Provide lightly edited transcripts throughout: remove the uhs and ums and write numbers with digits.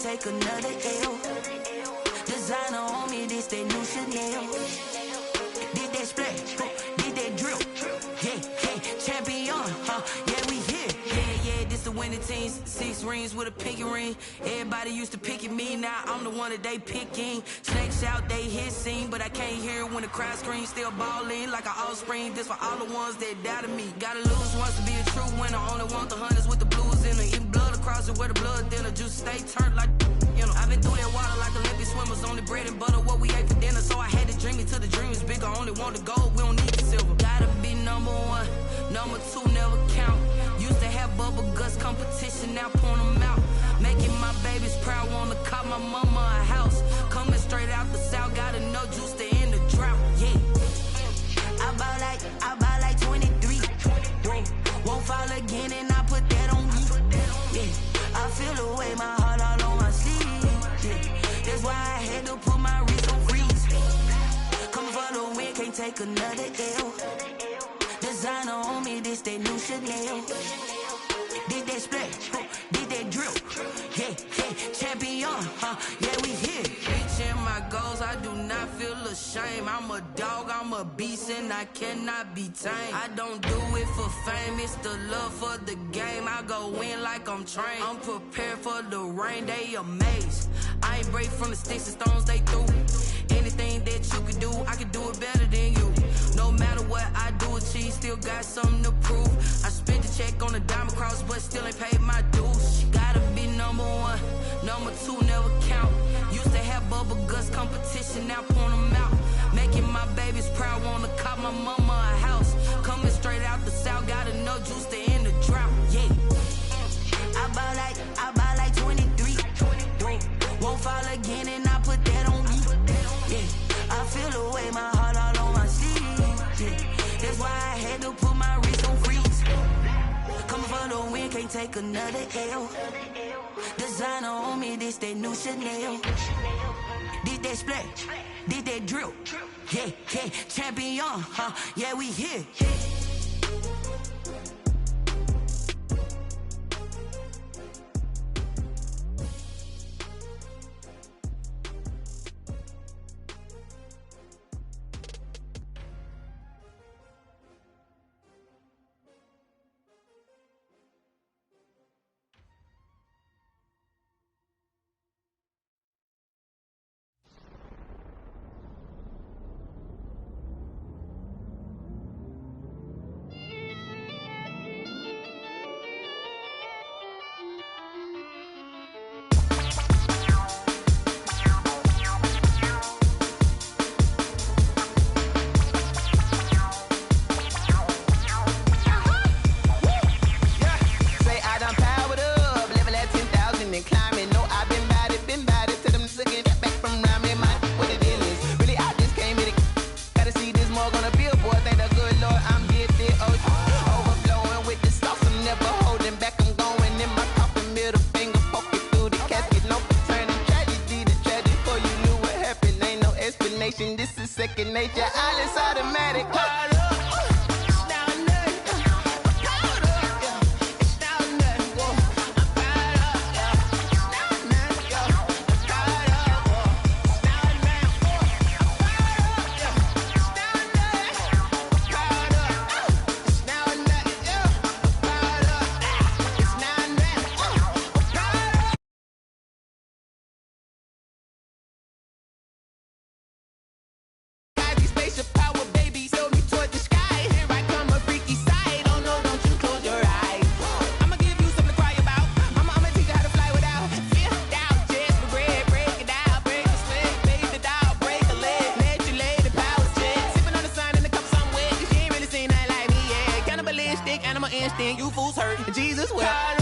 take another L. Designer on me, this that new Chanel. Did that splash, did that drill. Yeah, champion, yeah, we here. Yeah, this the winning team. 6 rings with a pinky ring. Everybody used to pick at me, now I'm the one that they picking. Snakes out, they hit scene, but I can't hear it when the crowd screams. Still balling like an offspring. This for all the ones that doubted me. Gotta lose once to be a true winner. Only want the hunters with the blues in it. Eating blood across it where the blood thinner. Juice stay turned like, you know. I've been through that water like Olympic swimmers. Only bread and butter, what we ate for dinner. So I had to dream it till the dream is bigger. Only want the gold, we don't need the silver. Gotta be number 1, number 2 never count. Used to have bubble guts competition, now point them out. Making my babies proud, wanna cop my mama a house. Coming straight out the south, gotta know juice to end the drought. Yeah, I buy like 23. Won't fall again, and I put that on me. Yeah, I feel the way, my heart all on my sleeve. Yeah, that's why I had to put my wrist on freeze. Coming for the win, can't take another L. Designer on me, this that new Chanel. Did that splash, did that drill. Yeah, champion, yeah, we here. Reaching my goals, I do not feel ashamed. I'm a dog, I'm a beast, and I cannot be tamed. I don't do it for fame, it's the love for the game. I go in like I'm trained. I'm prepared for the rain, they amazed. I ain't break from the sticks and stones they threw. Anything that you can do, I can do it better than you. No matter what I do, achieve, still got something to prove. I spent the check on the diamond cross, but still ain't paid my dues. Gotta be number 1, number 2 never count. Used to have bubble guts competition, now point them out. Making my babies proud, wanna cop my mama a house. Coming straight out the south, gotta know juice to end the drought. Yeah, I buy like 23. Won't fall again, and I put that on me. Yeah, I feel the way, my heart all on my sleeve. Yeah, that's why I had to put my wrist on freeze. Coming for the win, can't take another L. Designer on me, this that new Chanel. Did that splash, did that drill. Yeah, champion, yeah, we here. Second nature, all is automatic. You fools hurt. Jesus well.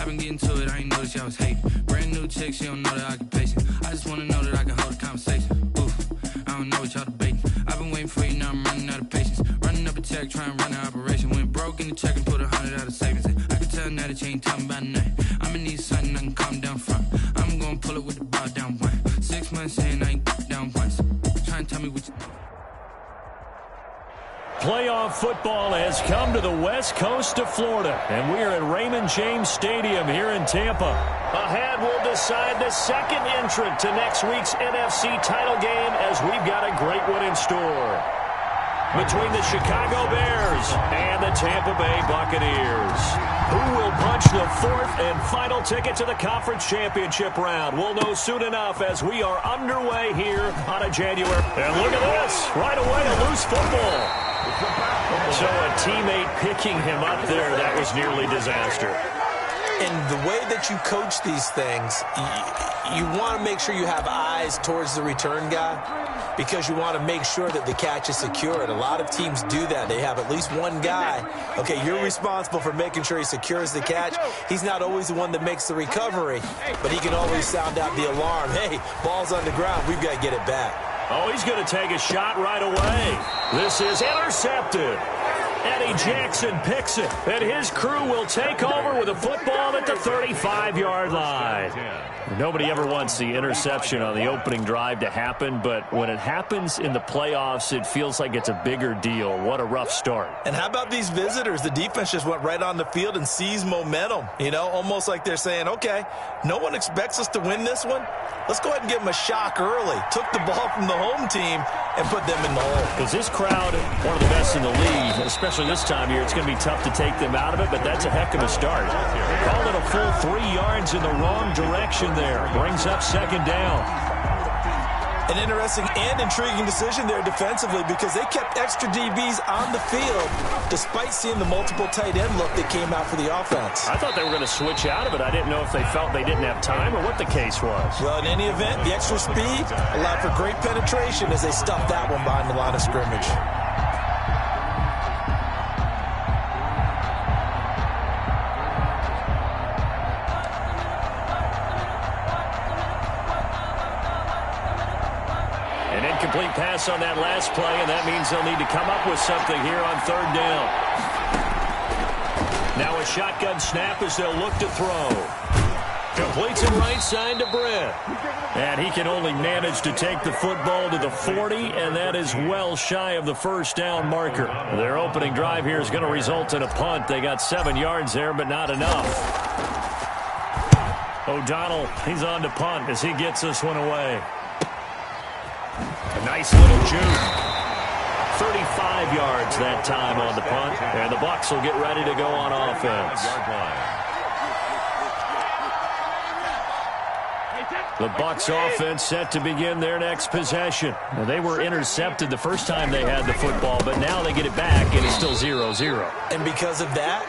been getting to it, I ain't noticed y'all was hating. Brand new chick, she don't know the occupation. I just wanna know that I can hold a conversation. Oof, I don't know what y'all debating. I've been waiting for you, now I'm running out of patience. Running up a check, trying to run an operation. Went broke in the check and put 100 out of savings. I can tell now that you ain't talking about nothing. I'ma need something I can calm down from. I'm gonna pull it with the bar down one. 6 months saying I ain't down once. Trying to tell me what you... Playoff football has come to the west coast of Florida, and we are at Raymond James Stadium here in Tampa. Ahead, we'll decide the second entrant to next week's NFC title game, as we've got a great one in store. Between the Chicago Bears and the Tampa Bay Buccaneers. Who will punch the fourth and final ticket to the conference championship round? We'll know soon enough as we are underway here on a January. And look at this. Right away, a loose football. So a teammate picking him up there, that was nearly disaster. And the way that you coach these things, you want to make sure you have eyes towards the return guy because you want to make sure that the catch is secured. A lot of teams do that. They have at least one guy. Okay, you're responsible for making sure he secures the catch. He's not always the one that makes the recovery, but he can always sound out the alarm. Hey, ball's on the ground. We've got to get it back. Oh, he's going to take a shot right away. This is intercepted. Eddie Jackson picks it, and his crew will take over with a football at the 35-yard line. Nobody ever wants the interception on the opening drive to happen, but when it happens in the playoffs, it feels like it's a bigger deal. What a rough start. And how about these visitors? The defense just went right on the field and seized momentum. You know, almost like they're saying, okay, no one expects us to win this one. Let's go ahead and give them a shock early. Took the ball from the home team and put them in the hole. Because this crowd, one of the best in the league, especially this time of year, it's going to be tough to take them out of it, but that's a heck of a start. Called it a full 3 yards in the wrong direction there. Brings up second down. An interesting and intriguing decision there defensively because they kept extra DBs on the field despite seeing the multiple tight end look that came out for the offense. I thought they were going to switch out of it. I didn't know if they felt they didn't have time or what the case was. Well, in any event, the extra speed allowed for great penetration as they stuffed that one behind the line of scrimmage. Complete pass on that last play, and that means they'll need to come up with something here on third down. Now a shotgun snap as they'll look to throw. Completes it right side to Brett. And he can only manage to take the football to the 40, and that is well shy of the first down marker. Their opening drive here is going to result in a punt. They got 7 yards there, but not enough. O'Donnell, he's on to punt as he gets this one away. A nice little juke. 35 yards that time on the punt. And the Bucs will get ready to go on offense. The Bucs offense set to begin their next possession. Now, they were intercepted the first time they had the football, but now they get it back, and it's still 0-0. And because of that,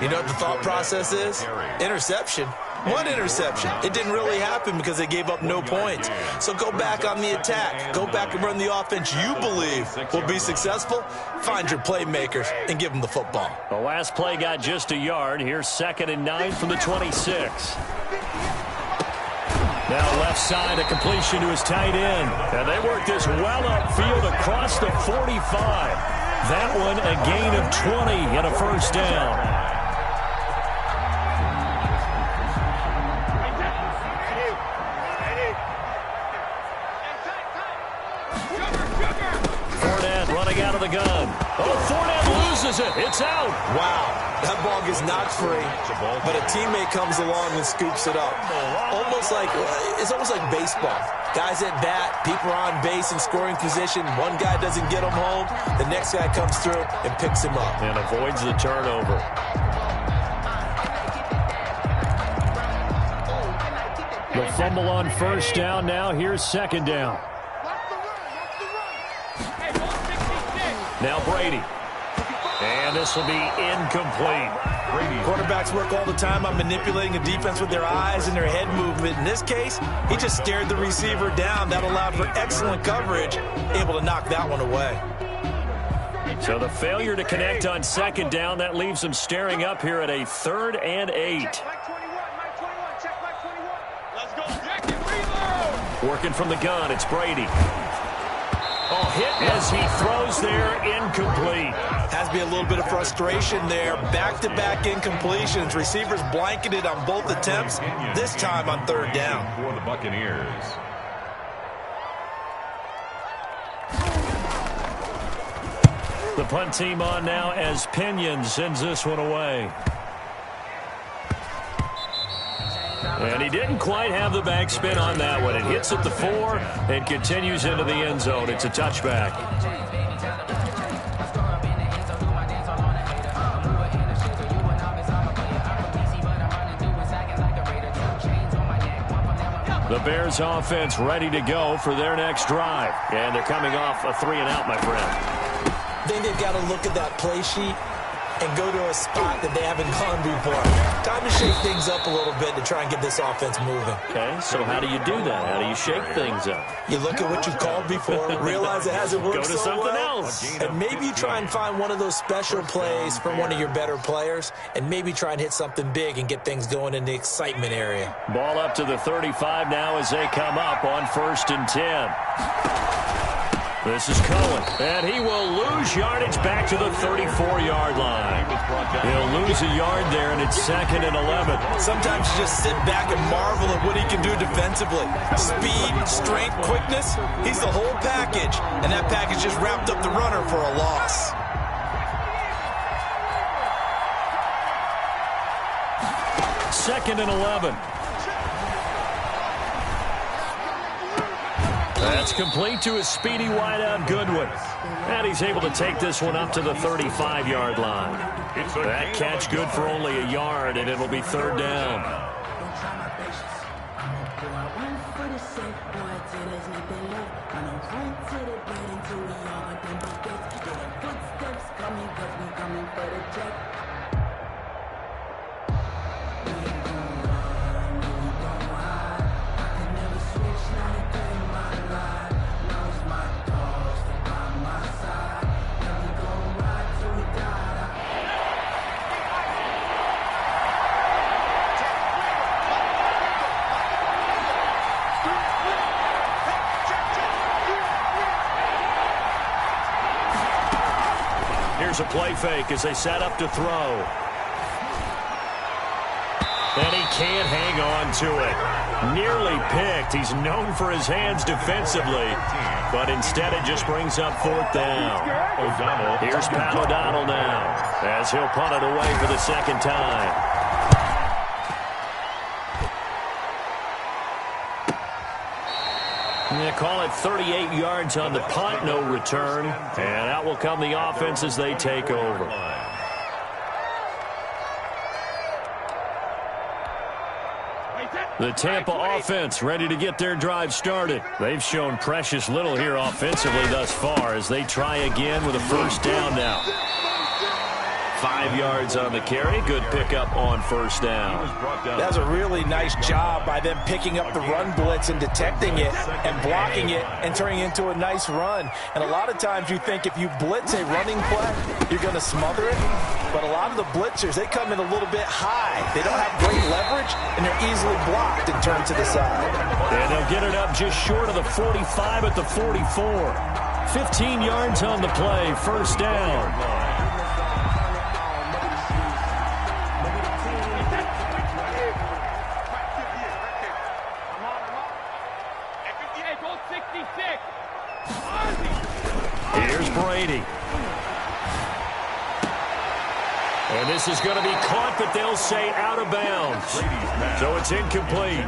you know what the thought process is? Interception. One interception. It didn't really happen because they gave up no points. So go back on the attack. Go back and run the offense you believe will be successful. Find your playmakers and give them the football. The last play got just a yard. Here's 2nd and 9 from the 26. Now left side, a completion to his tight end. And they work this well upfield across the 45. That one a gain of 20 and a first down. Out of the gun. Oh, Fournette loses it. It's out. Wow. That ball gets knocked free, but a teammate comes along and scoops it up. It's almost like baseball. Guys at bat, people are on base in scoring position. One guy doesn't get him home. The next guy comes through and picks him up. And avoids the turnover. The fumble on first down now. Here's 2nd down. Now Brady. And this will be incomplete. Quarterbacks work all the time on manipulating a defense with their eyes and their head movement. In this case, he just stared the receiver down. That allowed for excellent coverage, able to knock that one away. So the failure to connect on 2nd down, that leaves them staring up here at a 3rd and 8. Working from the gun, it's Brady. Oh, hit as he throws there, incomplete. Has to be a little bit of frustration there. Back-to-back incompletions. Receivers blanketed on both attempts, this time on third down. For the Buccaneers. The punt team on now as Pinion sends this one away. And he didn't quite have the backspin on that one. It hits at the 4 and continues into the end zone. It's a touchback. The Bears offense ready to go for their next drive. And they're coming off a 3-and-out, my friend. I think they've got to look at that play sheet and go to a spot that they haven't gone before. Time to shake things up a little bit to try and get this offense moving. Okay, so how do you do that? How do you shake things up? You look at what you've called before, realize it hasn't worked Go to so something well, else. and maybe you try and find one of those special plays from one of your better players, and maybe try and hit something big and get things going in the excitement area. Ball up to the 35 now as they come up on 1st and 10. This is Cohen, and he will lose yardage back to the 34-yard line. He'll lose a yard there, and it's 2nd and 11. Sometimes you just sit back and marvel at what he can do defensively. Speed, strength, quickness, he's the whole package, and that package just wrapped up the runner for a loss. Second and 11. That's complete to a speedy wideout Goodwin. And he's able to take this one up to the 35-yard line. That catch good for only a yard, and it'll be 3rd down. Here's a play fake as they set up to throw. And he can't hang on to it. Nearly picked. He's known for his hands defensively, but instead it just brings up 4th down. Here's Pat O'Donnell now as he'll punt it away for the 2nd time. They call it 38 yards on the punt, no return. And out will come the offense as they take over. The Tampa offense ready to get their drive started. They've shown precious little here offensively thus far as they try again with a 1st down now. 5 yards on the carry. Good pickup on 1st down. That's a really nice job by them picking up the run blitz and detecting it and blocking it and turning it into a nice run. And a lot of times you think if you blitz a running play, you're going to smother it. But a lot of the blitzers, they come in a little bit high. They don't have great leverage, and they're easily blocked and turned to the side. And they'll get it up just short of the 45 at the 44. 15 yards on the play. 1st down. Here's Brady. And this is going to be caught, but they'll say out of bounds. So it's incomplete.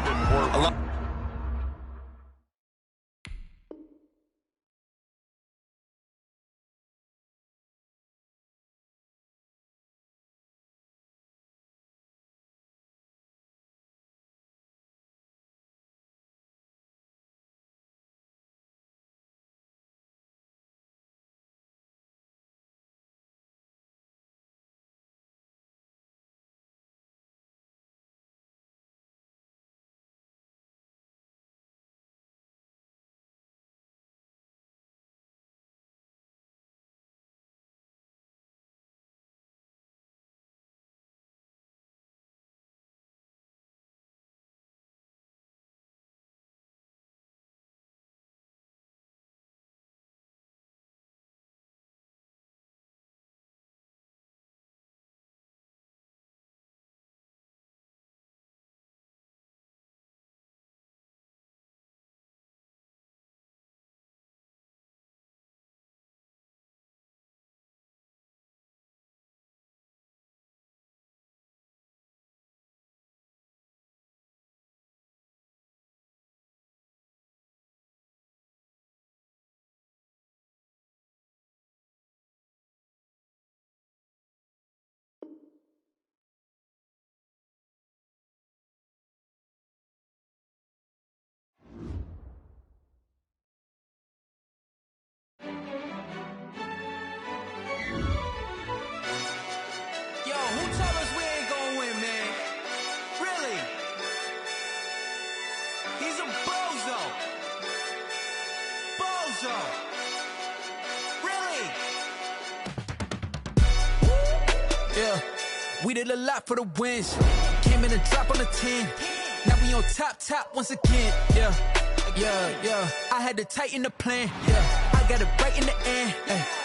yeah. We did a lot for the wins. Came in and drop on the 10. Now we on top once again, yeah. I had to tighten the plan, yeah. I got it right in the end,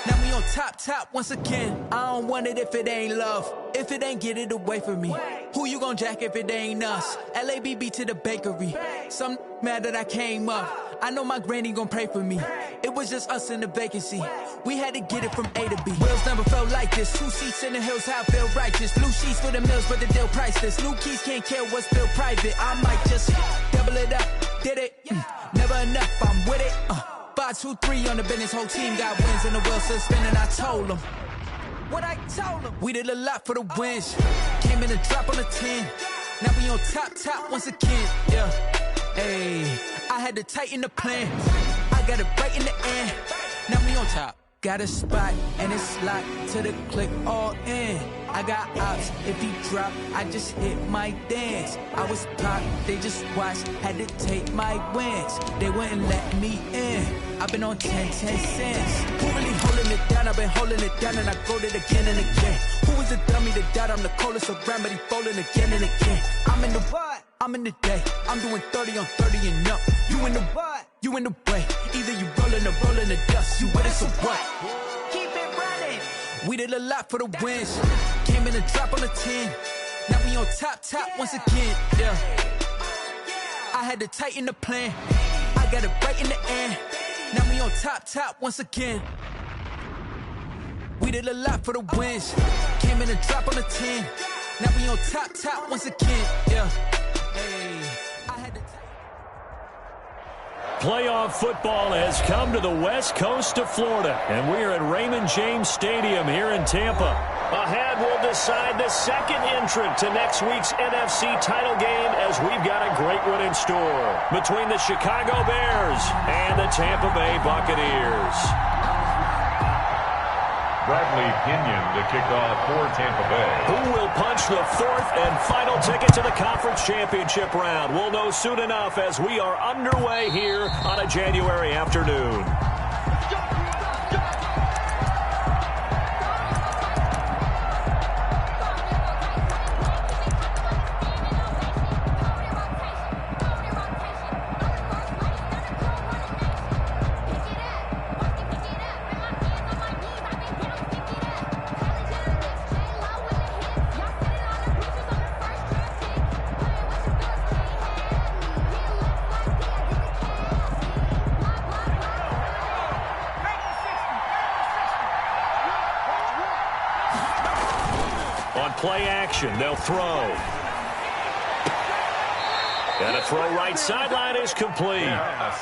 now we on top once again. I don't want it if it ain't love. If it ain't, get it away from me. Who you gon' jack if it ain't us? LABB to the bakery. Some mad that I came up. I know my granny gon' pray for me. It was just us in the vacancy. We had to get it from A to B. Wheels never felt like this. 2 seats in the hills, how I feel righteous. Blue sheets for the mills, but the deal priceless. New keys can't care what's still private. I might just double it up. Did it? Never enough, I'm with it. 5, 2, 3 on the business. Whole team got wins and the wheels still spinning. I told them what I told them. We did a lot for the wins. Came in and drop on the 10. Now we on top once again, yeah. Hey, I had to tighten the plan. I got it right in the end. Now we on top. Got a spot and it's locked to the click all in. I got ops, if he drop, I just hit my dance. I was popped, they just watched, had to take my wins. They wouldn't let me in. I've been on 10 cents. Who really holding it down? I've been holding it down and I go it again and again. Who is the dummy to doubt? I'm the coldest around, but he folding again and again. I'm in the what? I'm in the day. I'm doing 30 on 30 and up. You in the what? You in the way. Either you rolling or rolling the dust. You with it, so what? Keep it running. We did a lot for the wins. Came in and drop on the 10. Now we on top once again, yeah. I had to tighten the plan. I got it right in the end. Now we on top once again. We did a lot for the wins. Came in and drop on the 10. Now we on top once again, yeah. Hey, I had to Playoff football has come to the west coast of Florida, and we are at Raymond James Stadium here in Tampa. Ahead will decide the second entrant to next week's NFC title game, as we've got a great one in store between the Chicago Bears and the Tampa Bay Buccaneers. Bradley Pinion to kick off for Tampa Bay. Who will punch the fourth and final ticket to the conference championship round? We'll know soon enough as we are underway here on a January afternoon. Play action, they'll throw. And a throw right sideline is complete.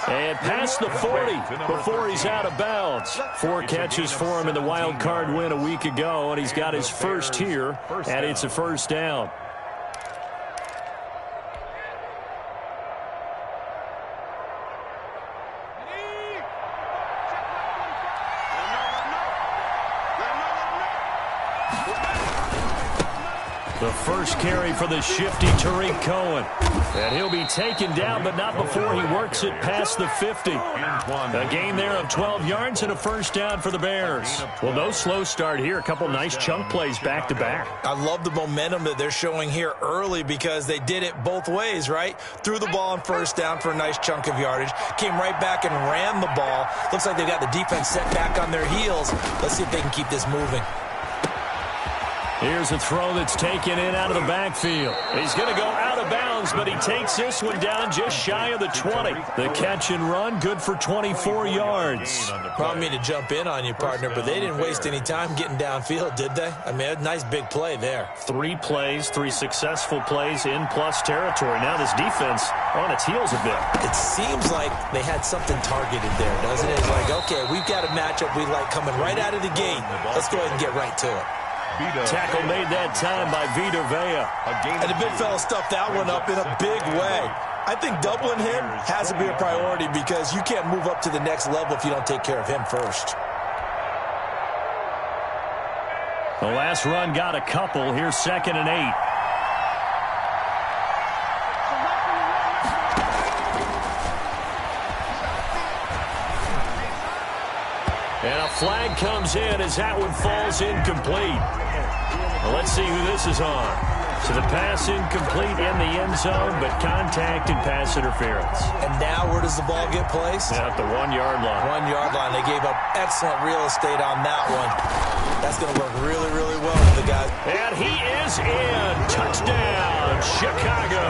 And past the 40 before he's out of bounds. 4 catches for him in the wild card win a week ago, and he's got his first here, and it's a first down. The first carry for the shifty Tariq Cohen. And he'll be taken down, but not before he works it past the 50. A gain there of 12 yards and a first down for the Bears. Well, no slow start here. A couple nice chunk plays back-to-back. I love the momentum that they're showing here early because they did it both ways, right? Threw the ball on first down for a nice chunk of yardage. Came right back and ran the ball. Looks like they've got the defense set back on their heels. Let's see if they can keep this moving. Here's a throw that's taken in out of the backfield. He's going to go out of bounds, but he takes this one down just shy of the 20. The catch and run, good for 24 yards. Probably me to jump in on you, partner, but they didn't waste any time getting downfield, did they? I mean, a nice big play there. 3 plays, 3 successful plays in plus territory. Now this defense on its heels a bit. It seems like they had something targeted there, doesn't it? It's like, okay, we've got a matchup we like coming right out of the gate. Let's go ahead and get right to it. Tackle made that time by Vita Vea. And the big fella stuffed that one up in a big way. I think doubling him has to be a priority because you can't move up to the next level if you don't take care of him first. The last run got a couple. Here's 2nd and 8. And a flag comes in as that one falls incomplete. Well, let's see who this is on. So the pass incomplete in the end zone, but contact and pass interference. And now where does the ball get placed? At the 1-yard line. 1-yard line. They gave up excellent real estate on that one. That's going to work really, really well for the guys. And he is in. Touchdown, Chicago.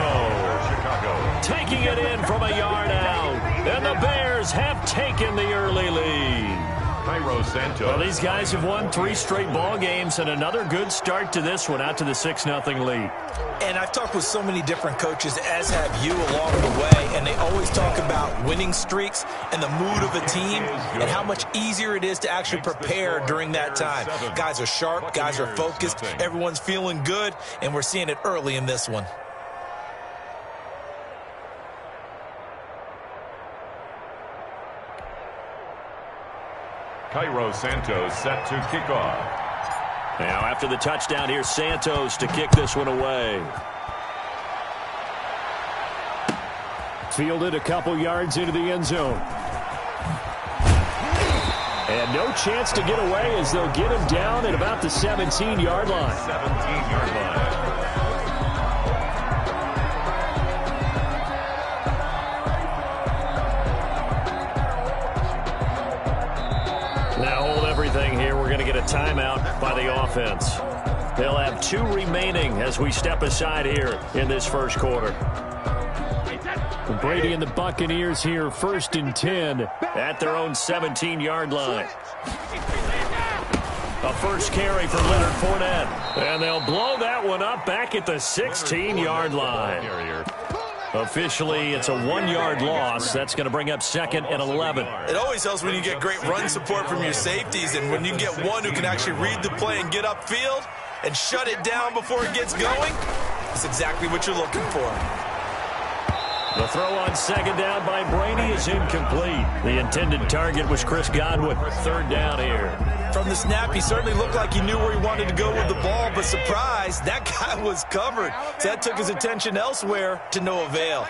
Taking it in from a yard out. And the Bears have taken the early lead. Well, these guys have won 3 straight ball games and another good start to this one, out to the 6-0 lead. And I've talked with so many different coaches, as have you, along the way, and they always talk about winning streaks and the mood of a team and how much easier it is to actually prepare during that time. Guys are sharp, guys are focused, everyone's feeling good, and we're seeing it early in this one. Cairo Santos set to kick off. Now after the touchdown, here's Santos to kick this one away. Fielded a couple yards into the end zone. And no chance to get away as they'll get him down at about the 17-yard line. 17-yard line. Timeout by the offense. They'll have 2 remaining as we step aside here in this first quarter. Brady and the Buccaneers here, 1st and 10 at their own 17-yard line. A first carry for Leonard Fournette. And they'll blow that one up back at the 16-yard line. Officially, it's a 1-yard loss. That's going to bring up 2nd and 11. It always helps when you get great run support from your safeties, and when you get one who can actually read the play and get upfield and shut it down before it gets going, that's exactly what you're looking for. The throw on 2nd down by Brady is incomplete. The intended target was Chris Godwin. 3rd down here. From the snap, he certainly looked like he knew where he wanted to go with the ball, but surprise, that guy was covered. So that took his attention elsewhere to no avail.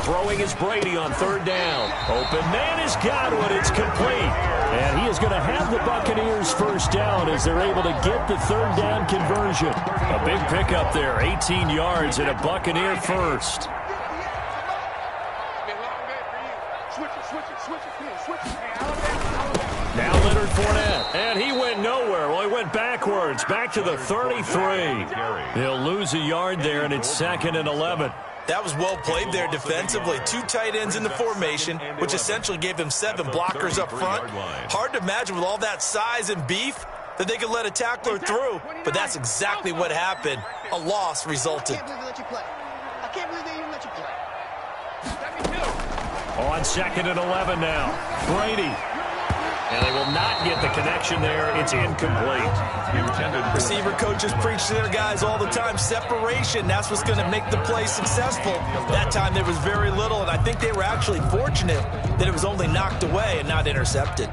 Throwing is Brady on 3rd down. Open man is Godwin. It's complete. And he is going to have the Buccaneers 1st down as they're able to get the 3rd down conversion. A big pickup there, 18 yards and a Buccaneer 1st. Now Leonard Fournette, and he went nowhere. Well, he went backwards, back to the 33. He'll lose a yard there, and it's 2nd and 11. That was well played there defensively. 2 tight ends in the formation, which essentially gave them 7 blockers up front. Hard to imagine with all that size and beef that they could let a tackler through, but that's exactly what happened. A loss resulted. On 2nd and 11 now. Brady. And they will not get the connection there. It's incomplete. Receiver coaches preach to their guys all the time. Separation, that's what's going to make the play successful. That time there was very little, and I think they were actually fortunate that it was only knocked away and not intercepted.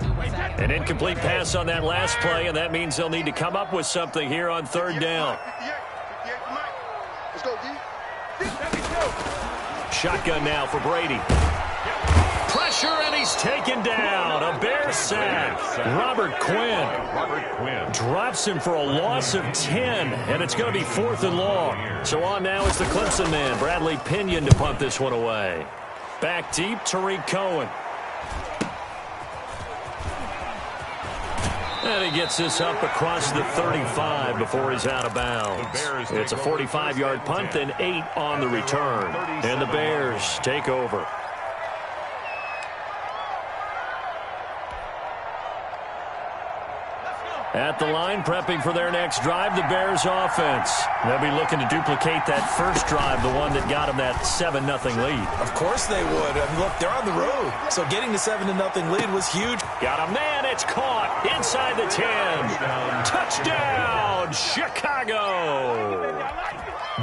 An incomplete pass on that last play, and that means they'll need to come up with something here on 3rd down. Shotgun now for Brady. Pressure, and he's taken down. A Bear sack. Robert Quinn drops him for a loss of 10, and it's going to be 4th and long. So on now is the Clemson man, Bradley Pinion, to punt this one away. Back deep, Tariq Cohen. And he gets this up across the 35 before he's out of bounds. It's a 45-yard punt, then 8 on the return. And the Bears take over. At the line, prepping for their next drive, the Bears offense. They'll be looking to duplicate that first drive, the one that got them that 7-0 lead. Of course they would. I mean, look, they're on the road. So getting the 7-0 lead was huge. Got a man. It's caught inside the 10. Touchdown, Chicago.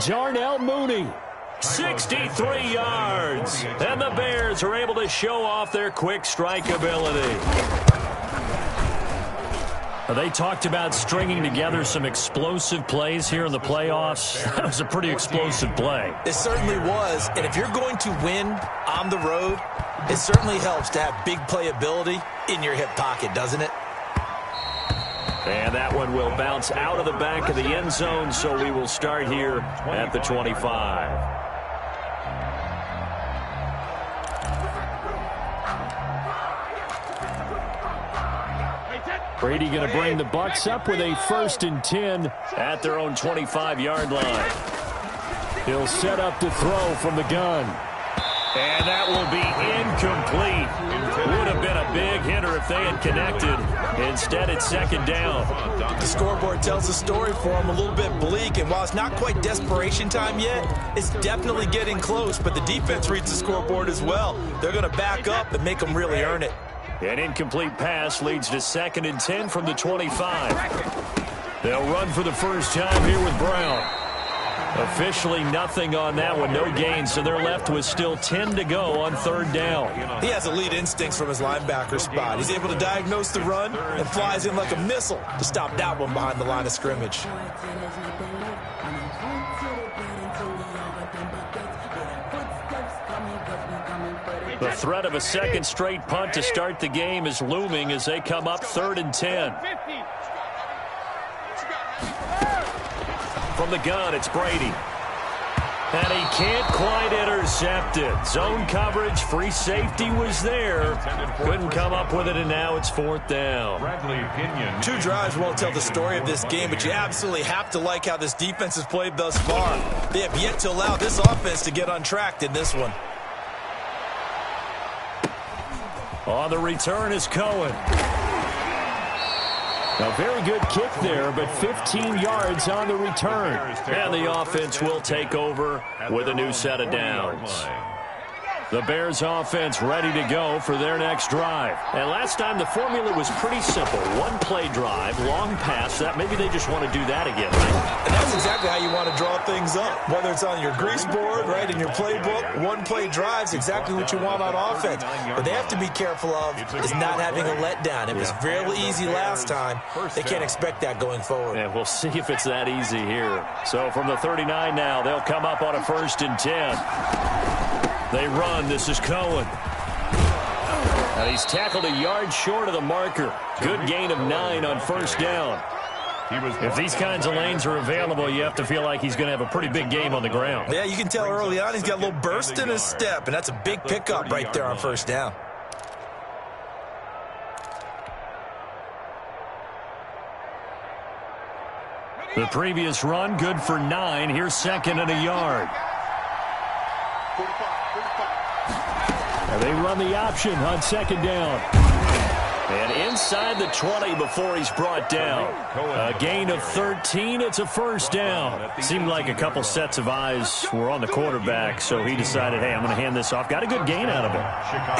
Darnell Mooney. 63 yards. And the Bears are able to show off their quick strike ability. They talked about stringing together some explosive plays here in the playoffs. That was a pretty explosive play. It certainly was. And if you're going to win on the road, it certainly helps to have big playability in your hip pocket, doesn't it? And that one will bounce out of the back of the end zone, so we will start here at the 25. Brady going to bring the Bucs up with a 1st and 10 at their own 25-yard line. He'll set up to throw from the gun. And that will be incomplete. Would have been a big hitter if they had connected. Instead, it's 2nd down. The scoreboard tells a story for him, a little bit bleak, and while it's not quite desperation time yet, it's definitely getting close, but the defense reads the scoreboard as well. They're going to back up and make them really earn it. An incomplete pass leads to 2nd and 10 from the 25. They'll run for the first time here with Brown. Officially nothing on that one, no gain, so they're left with still 10 to go on 3rd down. He has elite instincts from his linebacker spot. He's able to diagnose the run and flies in like a missile to stop that one behind the line of scrimmage. The threat of a 2nd straight punt to start the game is looming as they come up 3rd and 10. From the gun, it's Brady. And he can't quite intercept it. Zone coverage, free safety was there. Couldn't come up with it, and now it's 4th down. 2 drives won't tell the story of this game, but you absolutely have to like how this defense has played thus far. They have yet to allow this offense to get untracked in this one. On the return is Cohen. A very good kick there, but 15 yards on the return. And the offense will take over with a new set of downs. The Bears offense ready to go for their next drive. And last time the formula was pretty simple. 1-play drive, long pass. That maybe they just want to do that again, right? And that's exactly how you want to draw things up. Whether it's on your grease board, right, in your playbook, 1-play drive's exactly what you want on offense. What they have to be careful of is not having a letdown. It was fairly easy last time. They can't expect that going forward. And we'll see if it's that easy here. So from the 39 now, they'll come up on a 1st and 10. They run. This is Cohen. And he's tackled a yard short of the marker. Good gain of 9 on 1st down. If these kinds of lanes are available, you have to feel like he's going to have a pretty big game on the ground. Yeah, you can tell early on he's got a little burst in his step, and that's a big pickup right there on 1st down. The previous run, good for 9. Here's 2nd and a yard. And they run the option on 2nd down. And inside the 20 before he's brought down. A gain of 13. It's a 1st down. Seemed like a couple sets of eyes were on the quarterback, so he decided, hey, I'm going to hand this off. Got a good gain out of it.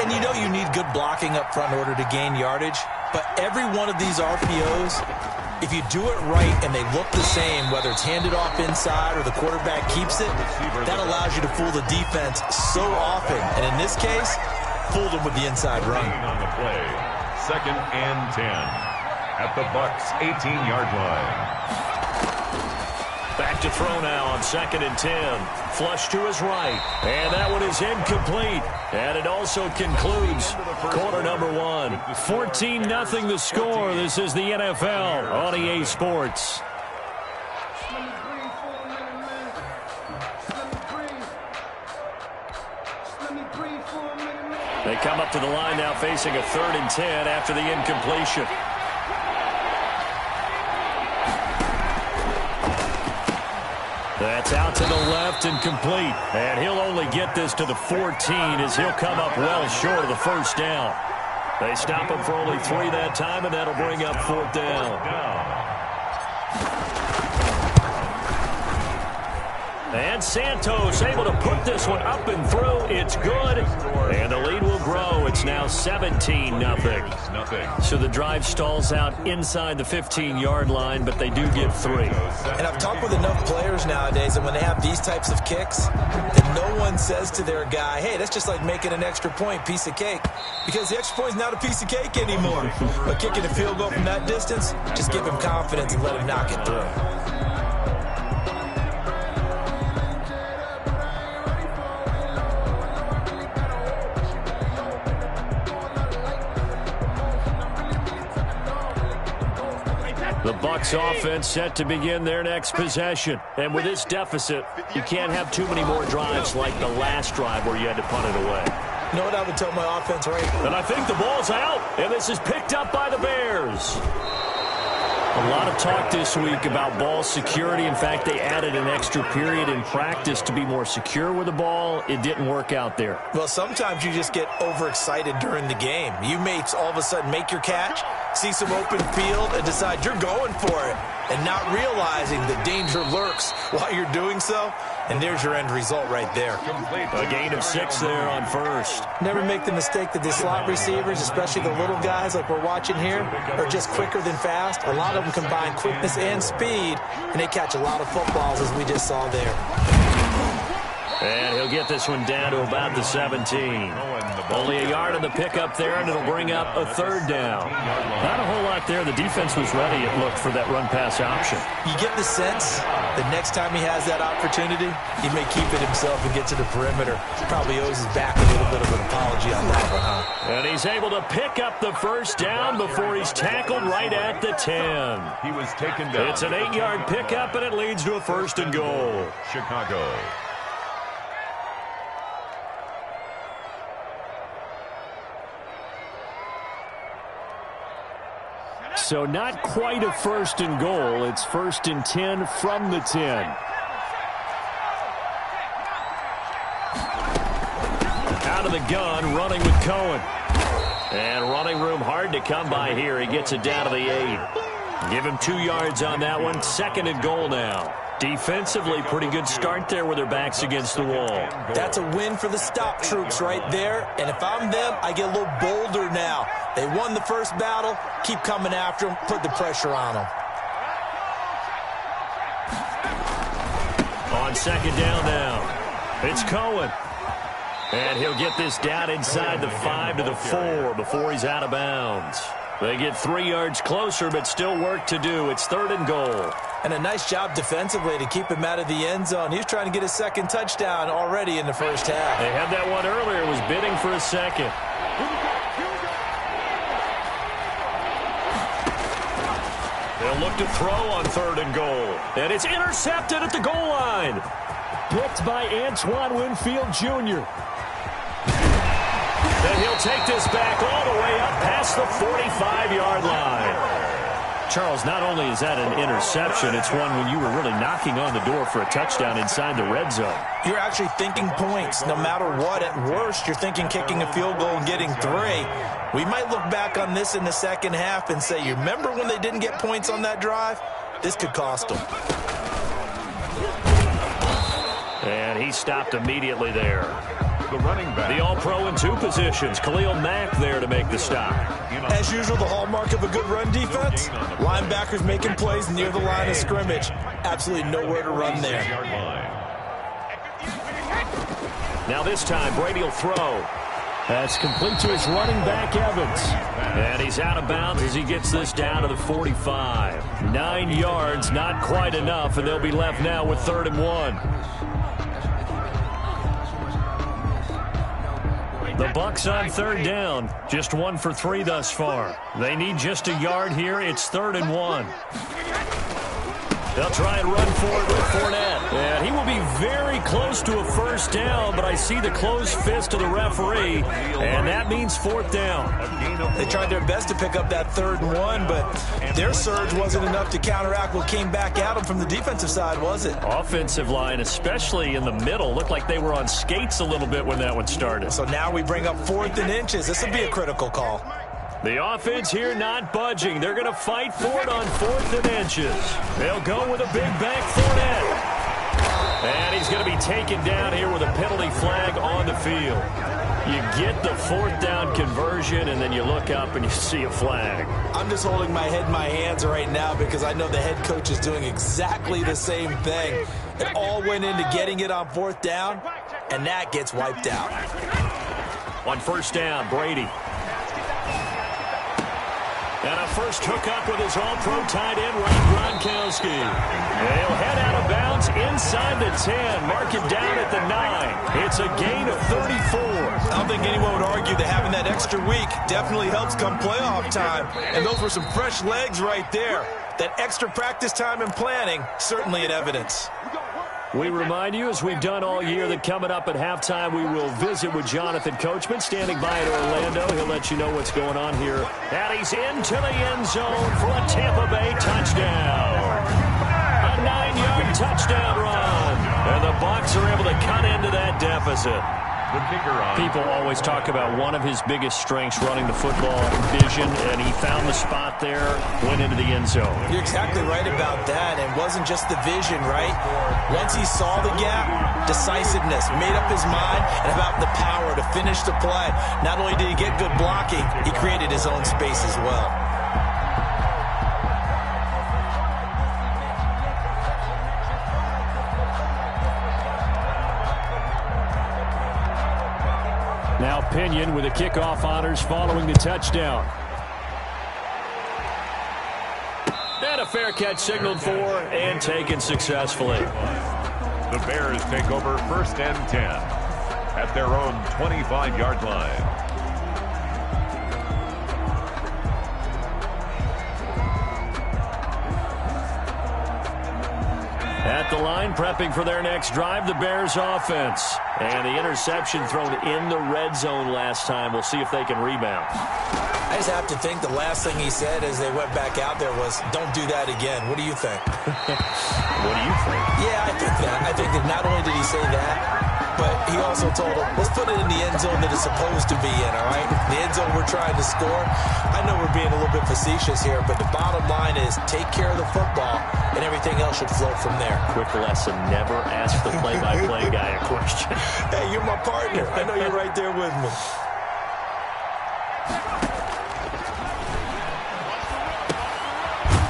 And you know you need good blocking up front in order to gain yardage. But every one of these RPOs, if you do it right and they look the same, whether it's handed off inside or the quarterback keeps it, that allows you to fool the defense so often. And in this case, fooled them with the inside run. On the play, 2nd and 10 at the Bucs 18-yard line. Back to throw now on 2nd and 10. Flush to his right. And that one is incomplete. And it also concludes quarter number 1. 14-0 the score. This is the NFL on EA Sports. They come up to the line now facing a 3rd and 10 after the incompletion. That's out to the left and complete. And he'll only get this to the 14 as he'll come up well short of the 1st down. They stop him for only 3 that time, and that'll bring up 4th down. And Santos able to put this one up and through. It's good. And the lead will grow. It's now 17-0. So the drive stalls out inside the 15-yard line, but they do get 3. And I've talked with enough players nowadays that when they have these types of kicks, that no one says to their guy, hey, that's just like making an extra point, piece of cake. Because the extra point is not a piece of cake anymore. But kicking a field goal from that distance, just give him confidence and let him knock it through. The Bucs offense set to begin their next possession. And with this deficit, you can't have too many more drives like the last drive where you had to punt it away. You know what I would tell my offense, right? And I think the ball's out, and this is picked up by the Bears. A lot of talk this week about ball security. In fact, they added an extra period in practice to be more secure with the ball. It didn't work out there. Well, sometimes you just get overexcited during the game. You may all of a sudden make your catch, see some open field, and decide you're going for it, and not realizing the danger lurks while you're doing so. And there's your end result right there. A gain of 6 there on first. Never make the mistake that the slot receivers, especially the little guys like we're watching here, are just quicker than fast. A lot of them combine quickness and speed, and they catch a lot of footballs, as we just saw there. And he'll get this one down to about the 17. Only a yard on the pickup there, and it'll bring up a 3rd down. Not a whole lot there. The defense was ready, it looked, for that run-pass option. You get the sense that next time he has that opportunity, he may keep it himself and get to the perimeter. Probably owes his back a little bit of an apology on that one, huh? And he's able to pick up the 1st down before he's tackled right at the 10. He was taken down. It's an 8-yard pickup, and it leads to a 1st and goal. Chicago. So not quite a 1st and goal. It's 1st and 10 from the 10. Out of the gun, running with Cohen. And running room hard to come by here. He gets it down to the 8. Give him 2 yards on that one. 2nd and goal now. Defensively, pretty good start there with their backs against the wall. That's a win for the stop troops right there. And if I'm them, I get a little bolder now. They won the first battle. Keep coming after them. Put the pressure on them. On 2nd down now, it's Cohen. And he'll get this down inside the 5 to the 4 before he's out of bounds. They get 3 yards closer, but still work to do. It's 3rd and goal. And a nice job defensively to keep him out of the end zone. He was trying to get his 2nd touchdown already in the first half. They had that one earlier, was bidding for a 2nd. They'll look to throw on 3rd and goal. And it's intercepted at the goal line. Picked by Antoine Winfield Jr. And he'll take this back all the way up past the 45-yard line. Charles, not only is that an interception, it's one when you were really knocking on the door for a touchdown inside the red zone. You're actually thinking points. No matter what, at worst, you're thinking kicking a field goal and getting 3. We might look back on this in the second half and say, you remember when they didn't get points on that drive? This could cost them. And he stopped immediately there. The running back. The all-pro in 2 positions. Khalil Mack there to make the stop. As usual, the hallmark of a good run defense, linebackers making plays near the line of scrimmage. Absolutely nowhere to run there. Now this time, Brady will throw. That's complete to his running back, Evans. And he's out of bounds as he gets this down to the 45. 9 yards, not quite enough, and they'll be left now with 3rd and 1. The Bucs on 3rd down. Just 1 for 3 thus far. They need just a yard here. It's 3rd and 1. They'll try and run for it with Fournette. And he will be very close to a 1st down, but I see the closed fist of the referee, and that means 4th down. They tried their best to pick up that 3rd and 1, but their surge wasn't enough to counteract what came back at them from the defensive side, was it? Offensive line, especially in the middle, looked like they were on skates a little bit when that one started. So now we bring up 4th and inches. This would be a critical call. The offense here not budging. They're going to fight for it on 4th and inches. They'll go with a big bank Fournette. And he's going to be taken down here with a penalty flag on the field. You get the 4th down conversion, and then you look up and you see a flag. I'm just holding my head in my hands right now because I know the head coach is doing exactly the same thing. It all went into getting it on 4th down, and that gets wiped out. On 1st down, Brady. And a first hookup with his all-pro tight end, Rob Gronkowski. They'll head out of bounds inside the 10. Mark it down at the 9. It's a gain of 34. I don't think anyone would argue that having that extra week definitely helps come playoff time. And those were some fresh legs right there. That extra practice time and planning, certainly in evidence. We remind you, as we've done all year, that coming up at halftime, we will visit with Jonathan Coachman, standing by at Orlando. He'll let you know what's going on here. And he's into the end zone for a Tampa Bay touchdown. A 9-yard touchdown run. And the Bucs are able to cut into that deficit. The kicker on. People always talk about one of his biggest strengths running the football, vision, and he found the spot there, went into the end zone. You're exactly right about that. It wasn't just the vision, right? Once he saw the gap, decisiveness, made up his mind, and about the power to finish the play. Not only did he get good blocking, he created his own space as well. Now Pinion with the kickoff honors following the touchdown. And a fair catch signaled for and taken successfully. The Bears take over 1st and 10 at their own 25-yard line. At the line, prepping for their next drive, the Bears offense. And the interception thrown in the red zone last time. We'll see if they can rebound. I just have to think the last thing he said as they went back out there was, don't do that again. What do you think? What do you think? Yeah, I think that. I think that not only did he say that, but he also told them, let's put it in the end zone that it's supposed to be in, all right? The end zone we're trying to score. I know we're being a little bit facetious here, but the bottom line is take care of the football, and everything else should flow from there. Quick lesson, never ask the play-by-play guy a question. Hey, you're my partner. I know you're right there with me.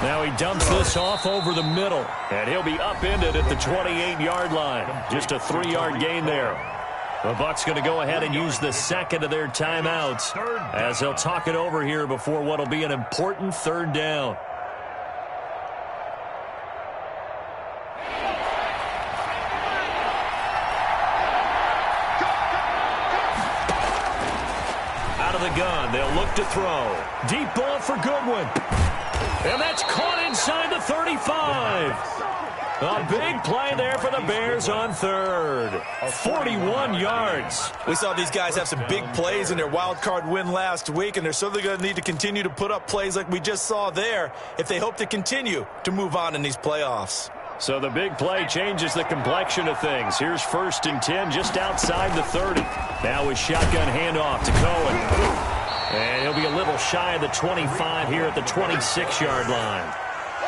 Now he dumps this off over the middle, and he'll be upended at the 28-yard line. Just a 3-yard gain there. The Bucs going to go ahead and use the second of their timeouts as they'll talk it over here before what will be an important 3rd down. Out of the gun, they'll look to throw. Deep ball for Goodwin. And that's caught inside the 35. A big play there for the Bears on 3rd. 41 yards. We saw these guys have some big plays in their wild card win last week, and they're certainly going to need to continue to put up plays like we just saw there if they hope to continue to move on in these playoffs. So the big play changes the complexion of things. Here's 1st and 10 just outside the 30. Now with shotgun handoff to Cohen. And he'll be a little shy of the 25 here at the 26-yard line.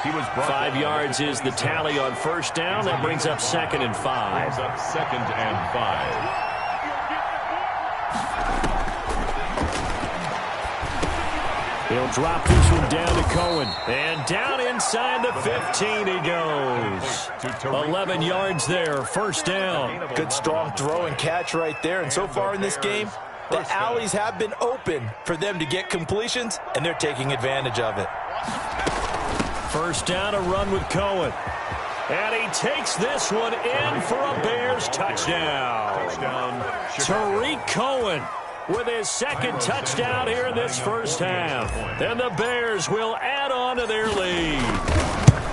5 yards is the tally on 1st down. That brings up 2nd and 5. Brings up 2nd and 5. He'll drop this one down to Cohen. And down inside the 15 he goes. 11 yards there, 1st down. Good strong throw and catch right there. And so far in this game, the alleys have been open for them to get completions, and they're taking advantage of it. 1st down, a run with Cohen. And he takes this one in for a Bears touchdown. Tariq Cohen with his 2nd touchdown here in this 1st half. And the Bears will add on to their lead.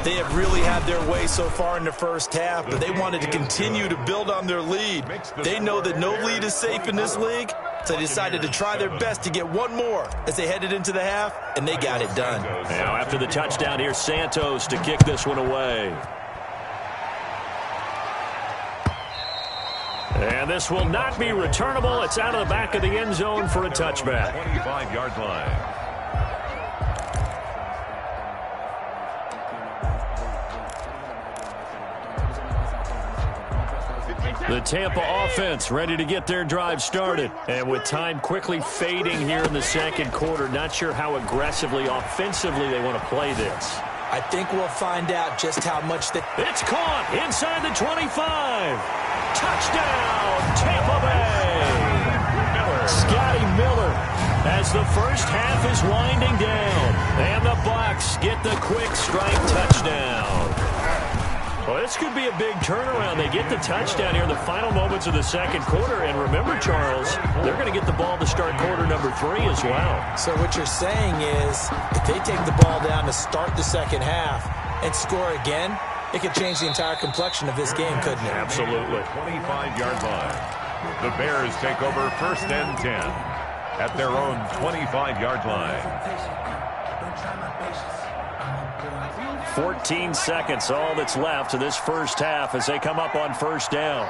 They have really had their way so far in the 1st half, but they wanted to continue to build on their lead. They know that no lead is safe in this league, so they decided to try their best to get one more as they headed into the half, and they got it done. Now after the touchdown, here's Santos to kick this one away. And this will not be returnable. It's out of the back of the end zone for a touchback. 25-yard line. The Tampa offense ready to get their drive started. And with time quickly fading here in the 2nd quarter, not sure how aggressively, offensively they want to play this. I think we'll find out just how much they... It's caught inside the 25. Touchdown, Tampa Bay. Scotty Miller as the first half is winding down. And the Bucs get the quick strike touchdown. Well, this could be a big turnaround. They get the touchdown here in the final moments of the second quarter. And remember, Charles, they're going to get the ball to start quarter number 3 as well. So what you're saying is if they take the ball down to start the second half and score again, it could change the entire complexion of this game, couldn't it? Absolutely. 25-yard line. The Bears take over first and 10 at their own 25-yard line. 14 seconds, all that's left to this first half as they come up on first down.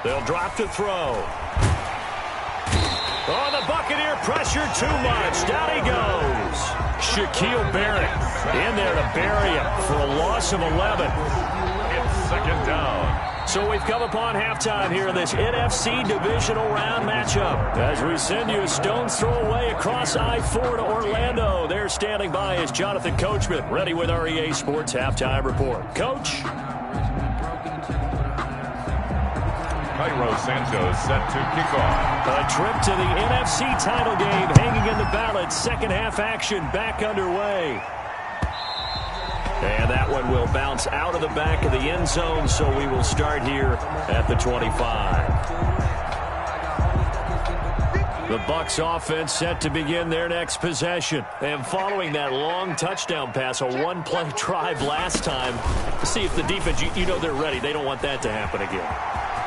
They'll drop to throw. Oh, the Buccaneer pressure too much. Down he goes. Shaquille Barrett in there to bury him for a loss of 11. It's second down. So we've come upon halftime here in this NFC Divisional Round matchup. As we send you a stone's throw away across I-4 to Orlando. There standing by is Jonathan Coachman, ready with our EA Sports Halftime Report. Coach. Cairo Santos set to kick off. A trip to the NFC title game hanging in the balance. Second half action back underway. And that one will bounce out of the back of the end zone, so we will start here at the 25. The Bucs offense set to begin their next possession. And following that long touchdown pass, a one-play drive last time, see if the defense, you know they're ready. They don't want that to happen again.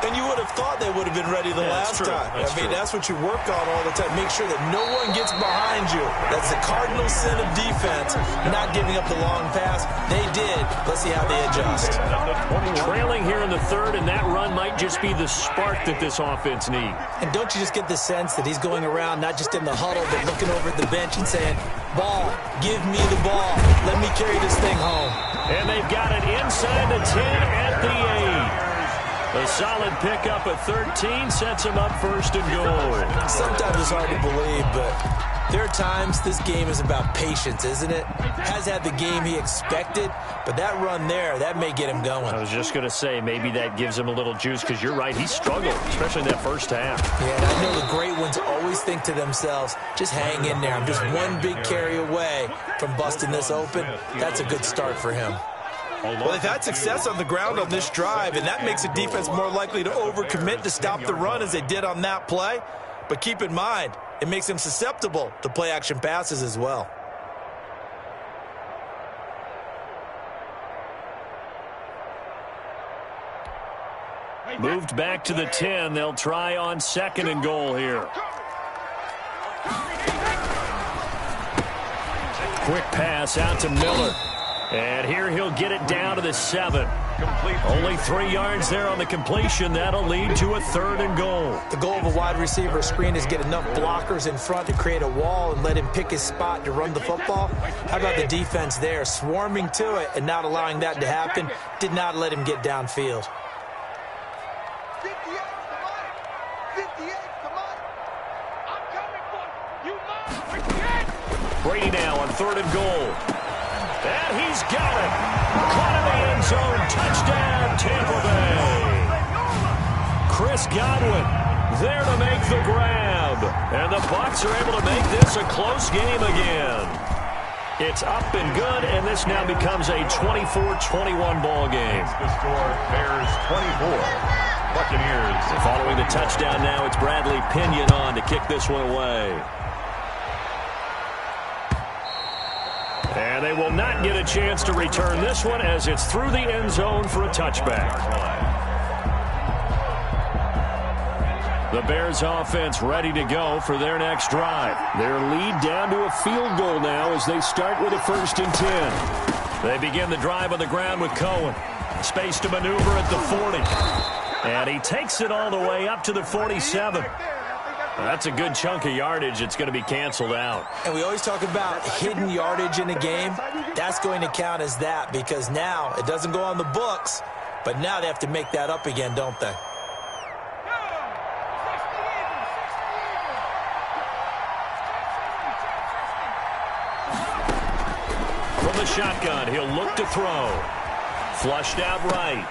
And you would have thought they would have been ready the last time. That's what you work on all the time. Make sure that no one gets behind you. That's the cardinal sin of defense, not giving up the long pass. They did. Let's see how they adjust. Trailing here in the third, and that run might just be the spark that this offense needs. And don't you just get the sense that he's going around, not just in the huddle, but looking over at the bench and saying, ball, give me the ball. Let me carry this thing home. And they've got it inside the 10 at the 8. A solid pickup at 13 sets him up first and goal. Sometimes it's hard to believe, but there are times this game is about patience, isn't it? Has had the game he expected, but that run there, that may get him going. I was just going to say, maybe that gives him a little juice, because you're right, he struggled, especially in that first half. Yeah, and I know the great ones always think to themselves, just hang in there. I'm just one big carry away from busting this open. That's a good start for him. Well, they've had success on the ground on this drive, and that makes the defense more likely to overcommit to stop the run as they did on that play. But keep in mind, it makes them susceptible to play-action passes as well. Moved back to the 10. They'll try on second and goal here. Quick pass out to Miller. And here he'll get it down to the 7. Only 3 yards there on the completion. That'll lead to a third and goal. The goal of a wide receiver screen is get enough blockers in front to create a wall and let him pick his spot to run the football. How about the defense there, swarming to it and not allowing that to happen? Did not let him get downfield. Brady now on third and goal. And he's got it. Caught in the end zone. Touchdown, Tampa Bay. Chris Godwin there to make the grab. And the Bucs are able to make this a close game again. It's up and good, and this now becomes a 24-21 ball game. The score, Bears 24, Buccaneers. Following the touchdown now, it's Bradley Pinion on to kick this one away. And they will not get a chance to return this one as it's through the end zone for a touchback. The Bears offense ready to go for their next drive. Their lead down to a field goal now as they start with a 1st and 10. They begin the drive on the ground with Cohen. Space to maneuver at the 40. And he takes it all the way up to the 47. That's a good chunk of yardage. It's going to be canceled out. And we always talk about hidden yardage in a game. That's going to count as that because now it doesn't go on the books, but now they have to make that up again, don't they? From the shotgun, he'll look to throw. Flushed out right.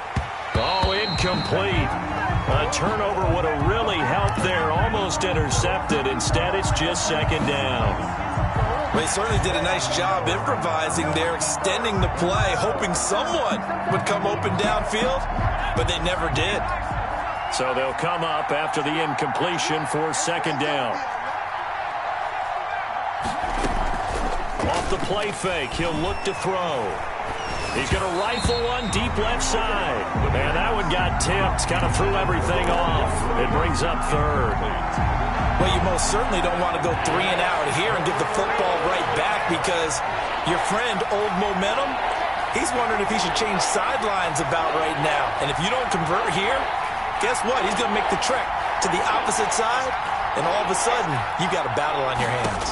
Oh, incomplete. A turnover would have really helped there. Almost intercepted. Instead, it's just second down. Well, they certainly did a nice job improvising there, extending the play, hoping someone would come open downfield, but they never did. So they'll come up after the incompletion for second down. Off the play fake, he'll look to throw. He's going to rifle one deep left side. And that one got tipped, kind of threw everything off. It brings up third. Well, you most certainly don't want to go 3 and out here and get the football right back because your friend, Old Momentum, he's wondering if he should change sidelines about right now. And if you don't convert here, guess what? He's going to make the trek to the opposite side, and all of a sudden, you got a battle on your hands.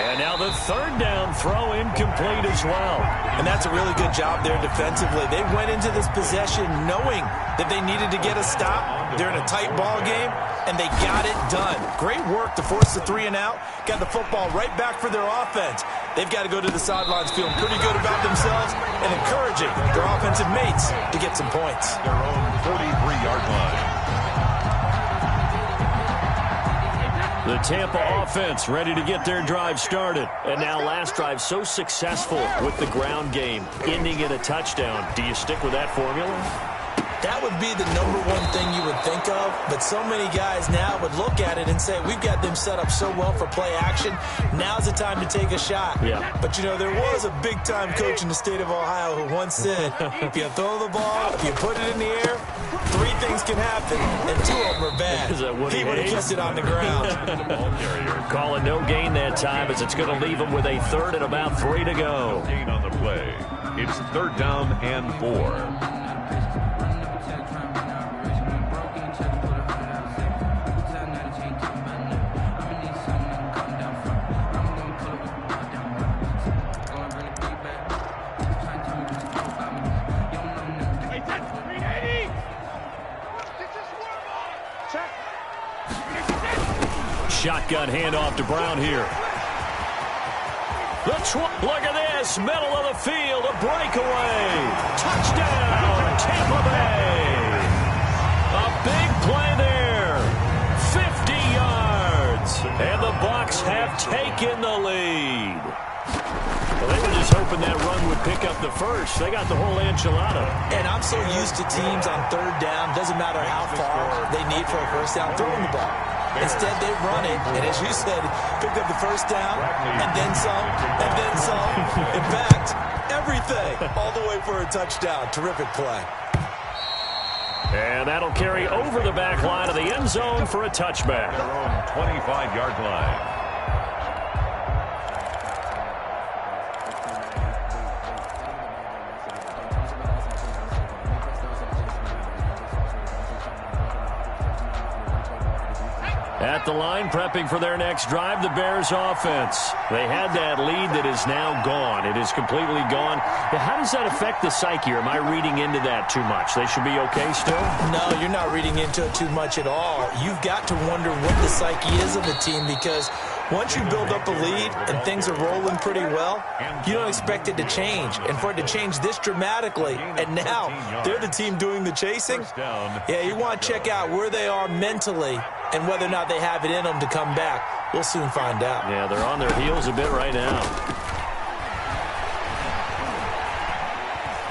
And now the third down throw incomplete as well. And that's a really good job there defensively. They went into this possession knowing that they needed to get a stop. They're in a tight ball game, and they got it done. Great work to force the 3 and out. Got the football right back for their offense. They've got to go to the sidelines feeling pretty good about themselves and encouraging their offensive mates to get some points. Their own 43-yard line. The Tampa offense ready to get their drive started. And now last drive so successful with the ground game, ending in a touchdown. Do you stick with that formula? That would be the #1 thing you would think of, but so many guys now would look at it and say, we've got them set up so well for play action, now's the time to take a shot. Yeah. But, you know, there was a big-time coach in the state of Ohio who once said, if you throw the ball, if you put it in the air, 3 things can happen, and 2 of them are bad. He would have kept it on the ground. Calling no gain that time as it's going to leave him with a third and about 3 to go. Gain on the play. It's 3rd down and 4. Shotgun handoff to Brown here. Look at this, middle of the field, a breakaway. Touchdown, Tampa Bay. A big play there, 50 yards. And the Bucs have taken the lead. Well, they were just hoping that run would pick up the first. They got the whole enchilada. And I'm so used to teams on 3rd down, doesn't matter how far they need for a first down, throwing the ball. Instead, they run it, and as you said, picked up the first down, and then some, and then some. In fact, everything, all the way for a touchdown. Terrific play. And that'll carry over the back line of the end zone for a touchback. Their own 25-yard line. At the line, prepping for their next drive, the Bears offense. They had that lead that is now gone. It is completely gone. How does that affect the psyche? Or am I reading into that too much? They should be okay still? No, you're not reading into it too much at all. You've got to wonder what the psyche is of a team because once you build up a lead and things are rolling pretty well, you don't expect it to change. And for it to change this dramatically, and now they're the team doing the chasing, yeah, you want to check out where they are mentally and whether or not they have it in them to come back. We'll soon find out. Yeah, they're on their heels a bit right now.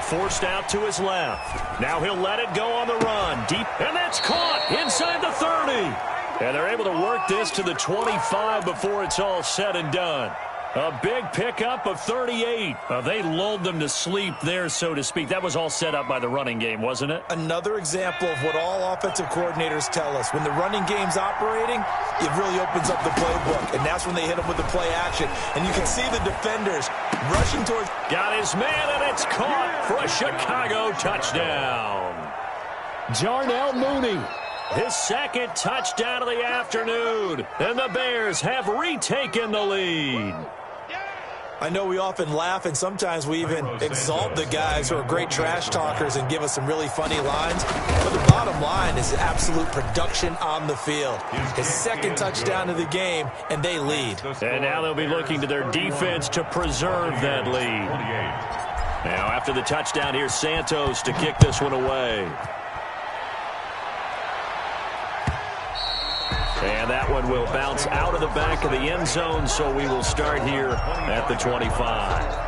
Forced out to his left. Now he'll let it go on the run. Deep, and that's caught inside the 30. And they're able to work this to the 25 before it's all said and done. A big pickup of 38. They lulled them to sleep there, so to speak. That was all set up by the running game, wasn't it? Another example of what all offensive coordinators tell us. When the running game's operating, it really opens up the playbook. And that's when they hit them with the play action. And you can see the defenders rushing towards. Got his man, and it's caught for a Chicago touchdown. Jarnell Mooney. His second touchdown of the afternoon. And the Bears have retaken the lead. I know we often laugh, and sometimes we even exalt the guys who are great trash talkers and give us some really funny lines. But the bottom line is absolute production on the field. His second touchdown of the game, and they lead. And now they'll be looking to their defense to preserve that lead. Now, after the touchdown, here's Santos to kick this one away. And that one will bounce out of the back of the end zone, so we will start here at the 25.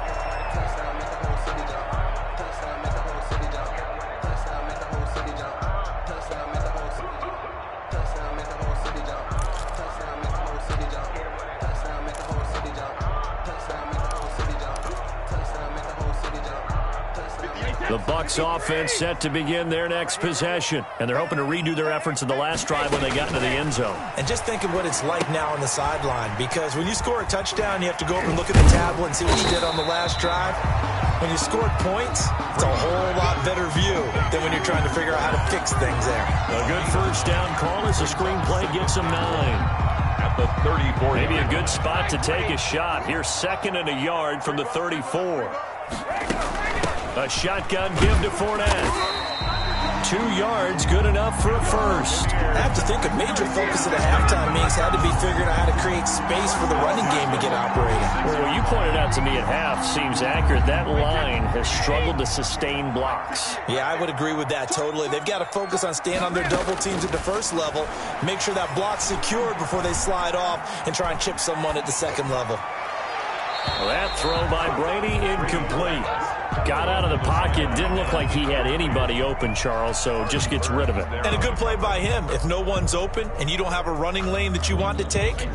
The Bucs offense set to begin their next possession, and they're hoping to redo their efforts in the last drive when they got into the end zone. And just think of what it's like now on the sideline, because when you score a touchdown, you have to go over and look at the tablet and see what you did on the last drive. When you scored points, it's a whole lot better view than when you're trying to figure out how to fix things there. A good first down call as the screenplay gets them 9. At the 34. Maybe a good spot to take a shot. Here's 2nd and a yard from the 34. A shotgun give to Fournette. 2 yards, good enough for a first. I have to think a major focus of the halftime meetings had to be figuring out how to create space for the running game to get operating. Well, what you pointed out to me at half seems accurate. That line has struggled to sustain blocks. Yeah, I would agree with that totally. They've got to focus on staying on their double teams at the first level, make sure that block's secured before they slide off and try and chip someone at the second level. Well, that throw by Brady incomplete. Got out of the pocket. Didn't look like he had anybody open, Charles, so just gets rid of it. And a good play by him. If no one's open and you don't have a running lane that you want to take,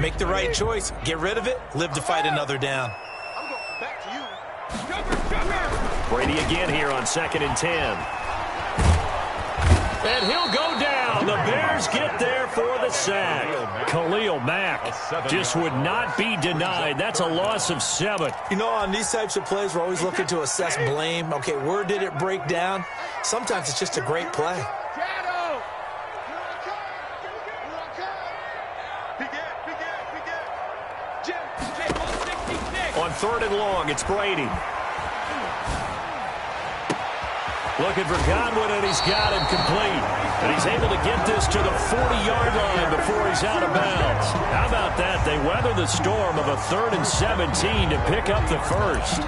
make the right choice. Get rid of it. Live to fight another down. Brady again here on 2nd and 10. And he'll go down. The Bears get there for the sack. Khalil Mack just would not be denied. That's a loss of 7. You know, on these types of plays, we're always looking to assess blame. Okay, where did it break down? Sometimes it's just a great play. On 3rd and long, it's Brady. Looking for Godwin, and he's got him complete. And he's able to get this to the 40-yard line before he's out of bounds. How about that? They weather the storm of a 3rd and 17 to pick up the first.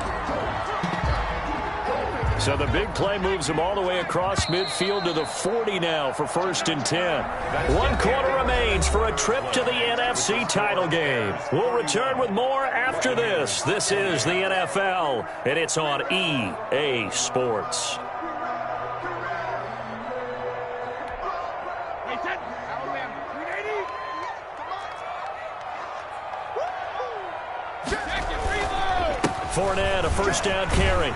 So the big play moves him all the way across midfield to the 40 now for 1st and 10. 1 quarter remains for a trip to the NFC title game. We'll return with more after this. This is the NFL, and it's on EA Sports. Fournette, a first down carry.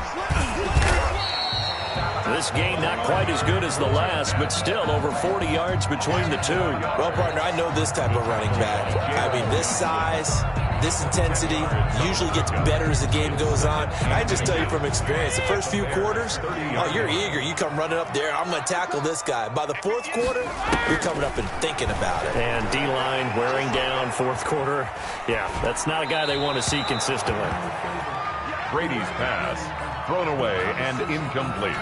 This game not quite as good as the last, but still over 40 yards between the two. Well, partner, I know this type of running back. I mean, this size, this intensity usually gets better as the game goes on. I just tell you from experience, the first few quarters, oh, you're eager. You come running up there, I'm going to tackle this guy. By the 4th quarter, you're coming up and thinking about it. And D-line wearing down 4th quarter. Yeah, that's not a guy they want to see consistently. Brady's pass thrown away and incomplete.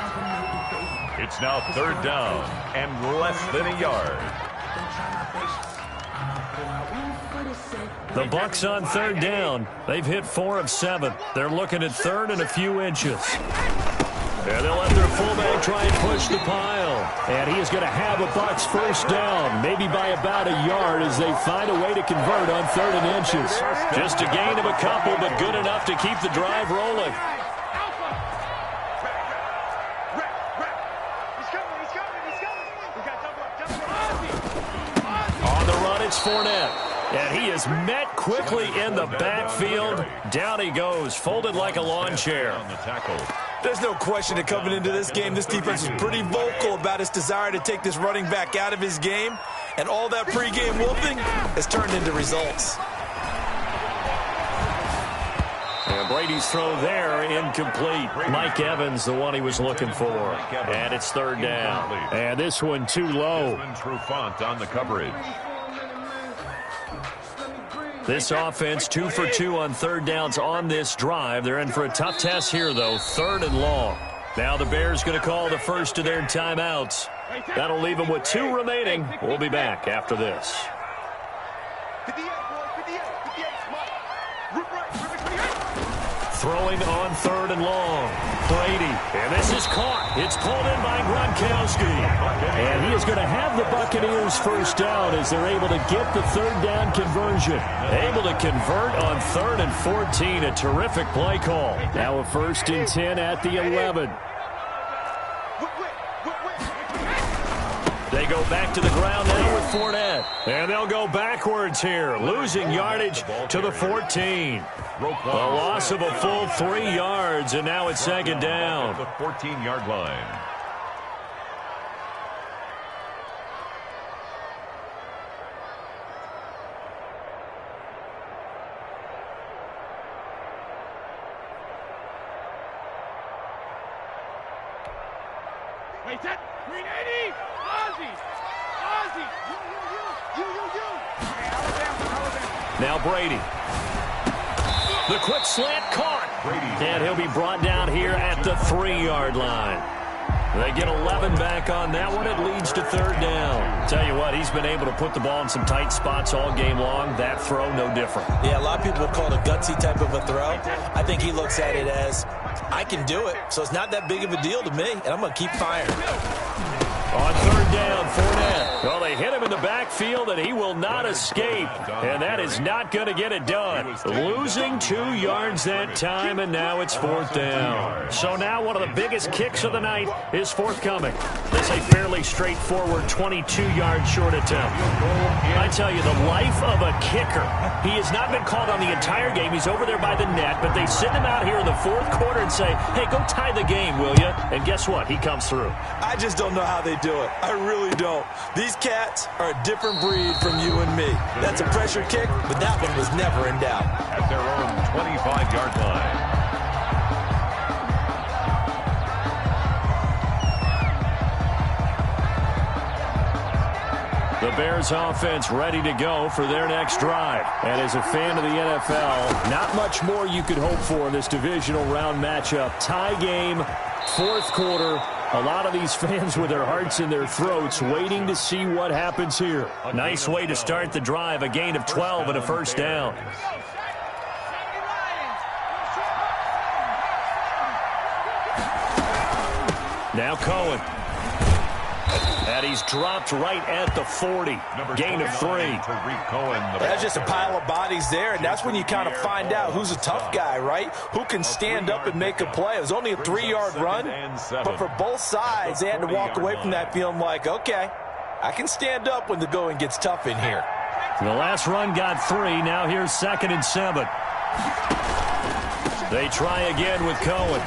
It's now 3rd down and less than a yard. The Bucs on 3rd down. They've hit 4 of 7. They're looking at 3rd and a few inches. And they'll let their fullback try and push the pile. And he is going to have a Bucs first down, maybe by about a yard as they find a way to convert on 3rd and inches. Just a gain of a couple, but good enough to keep the drive rolling. On the run, it's Fournette. And he is met quickly in the backfield. Down he goes, folded like a lawn chair. There's no question that coming into this game, this defense was pretty vocal about its desire to take this running back out of his game. And all that pregame whooping has turned into results. And Brady's throw there, incomplete. Mike Evans, the one he was looking for. And it's 3rd down. And this one too low. Trufant on the coverage. This offense 2 for 2 on third downs on this drive. They're in for a tough test here, though. 3rd and long. Now the Bears going to call the first of their timeouts. That'll leave them with 2 remaining. We'll be back after this. Throwing on 3rd and long. Brady. And this is caught. It's pulled in by Gronkowski. And he is going to have the Buccaneers first down as they're able to get the 3rd down conversion. Able to convert on 3rd and 14. A terrific play call. Now a 1st and 10 at the 11. They go back to the ground now with Fournette. And they'll go backwards here, losing yardage to the 14. A loss of a full 3 yards, and now it's 2nd down. The 14-yard line. Wait, that 380! Ozzy! Now Brady. The quick slant caught. And he'll be brought down here at the 3-yard line. They get 11 back on that one. It leads to 3rd down. Tell you what, he's been able to put the ball in some tight spots all game long. That throw, no different. Yeah, a lot of people call it a gutsy type of a throw. I think he looks at it as, I can do it, so it's not that big of a deal to me, and I'm going to keep firing. On 3rd down, Fournette. Well, they hit him in the backfield, and he will not escape. And that is not going to get it done. Losing 2 yards that time, and now it's 4th down. So now one of the biggest kicks of the night is forthcoming. It's a fairly straightforward 22-yard short attempt. I tell you, the life of a kicker. He has not been called on the entire game. He's over there by the net, but they send him out here in the 4th quarter and say, hey, go tie the game, will you? And guess what? He comes through. I just don't know how they do it. I really don't. These cats are a different breed from you and me. That's a pressure kick, but that one was never in doubt. At their own 25-yard line. The Bears offense ready to go for their next drive. And as a fan of the NFL, not much more you could hope for in this divisional round matchup. Tie game, 4th quarter. A lot of these fans with their hearts in their throats waiting to see what happens here. Nice way to start the drive. A gain of 12 and a 1st down. Now Cohen. And he's dropped right at the 40. Gain of 3. That's just a pile of bodies there, and that's when you kind of find out who's a tough guy, right? Who can stand up and make a play. It was only a 3-yard run, but for both sides, they had to walk away from that feeling like, okay, I can stand up when the going gets tough in here. The last run got 3. Now here's 2nd and 7. They try again with Cohen.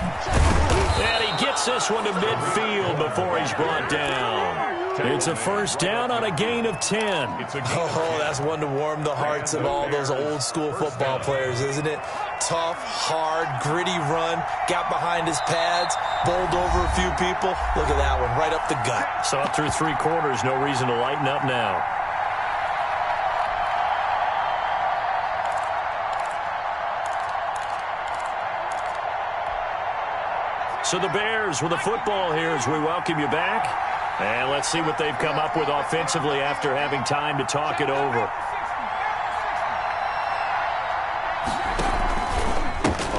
And he gets this one to midfield before he's brought down. It's a 1st down on a gain of 10. Oh, that's one to warm the hearts of all those old school football players, isn't it? Tough, hard, gritty run. Got behind his pads, bowled over a few people. Look at that one, right up the gut. So through 3 quarters, no reason to lighten up now. So the Bears with the football here as we welcome you back. And let's see what they've come up with offensively after having time to talk it over.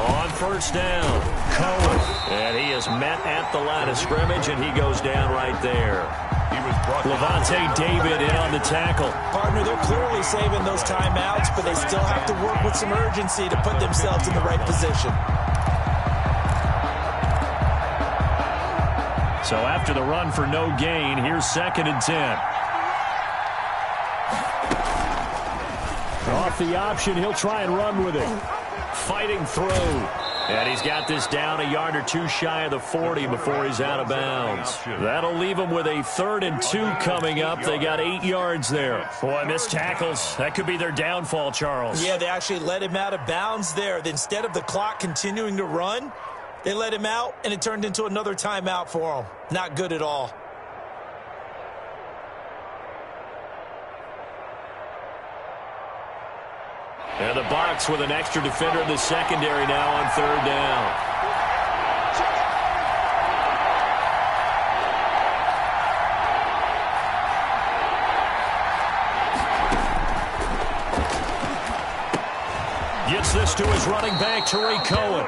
On 1st down, Cohen. And he is met at the line of scrimmage, and he goes down right there. Levante David in on the tackle. Partner, they're clearly saving those timeouts, but they still have to work with some urgency to put themselves in the right position. So after the run for no gain, here's 2nd and 10. Off the option, he'll try and run with it. Fighting through. And he's got this down a yard or 2 shy of the 40 before he's out of bounds. That'll leave him with a 3rd and 2 coming up. They got 8 yards there. Boy, missed tackles. That could be their downfall, Charles. Yeah, they actually let him out of bounds there. Instead of the clock continuing to run, they let him out, and it turned into another timeout for him. Not good at all. And the Bucs with an extra defender in the secondary now on third down. Gets this to his running back, Tariq Cohen.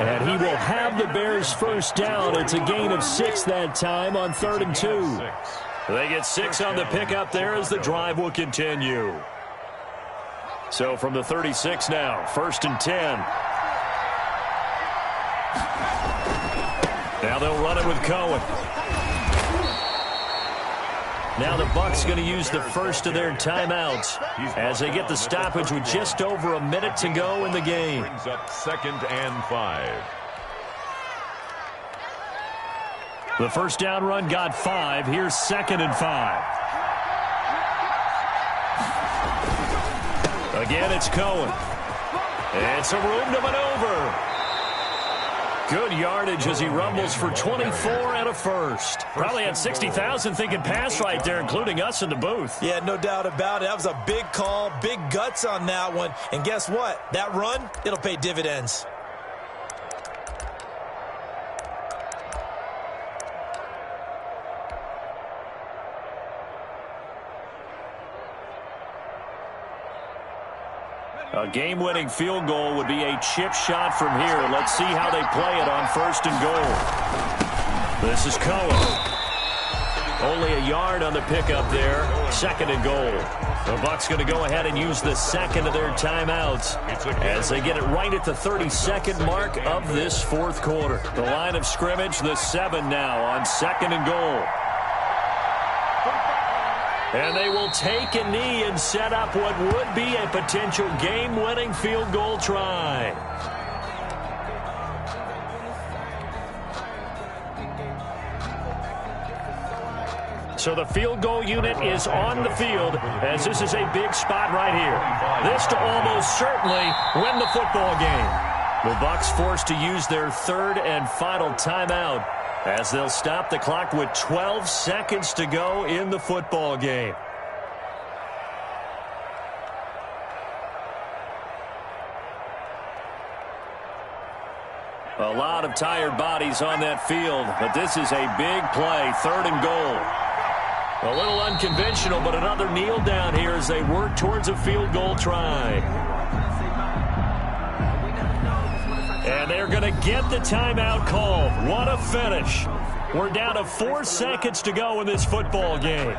And he will have the Bears first down. It's a gain of 6 that time on 3rd and 2. They get 6 on the pickup there as the drive will continue. So from the 36 now, 1st and 10. Now they'll run it with Cohen. Now the Bucs going to use the first of their timeouts as they get the stoppage with just over a minute to go in the game. Brings up 2nd and 5. The first down run got 5. Here's 2nd and 5. Again, it's Cohen. It's a room to maneuver. Good yardage as he rumbles for 24 and a first. Probably had 60,000 thinking pass right there, including us in the booth. Yeah, no doubt about it. That was a big call, big guts on that one. And guess what? That run, it'll pay dividends. A game-winning field goal would be a chip shot from here. Let's see how they play it on 1st and goal. This is Cohen. Only a yard on the pickup there. 2nd and goal. The Bucs going to go ahead and use the second of their timeouts as they get it right at the 32nd mark of this 4th quarter. The line of scrimmage, the 7 now on 2nd and goal. And they will take a knee and set up what would be a potential game-winning field goal try. So the field goal unit is on the field as this is a big spot right here. This to almost certainly win the football game. The Bucs forced to use their 3rd and final timeout as they'll stop the clock with 12 seconds to go in the football game. A lot of tired bodies on that field, but this is a big play, 3rd and goal. A little unconventional, but another kneel down here as they work towards a field goal try. And they're going to get the timeout called. What a finish. We're down to 4 seconds to go in this football game.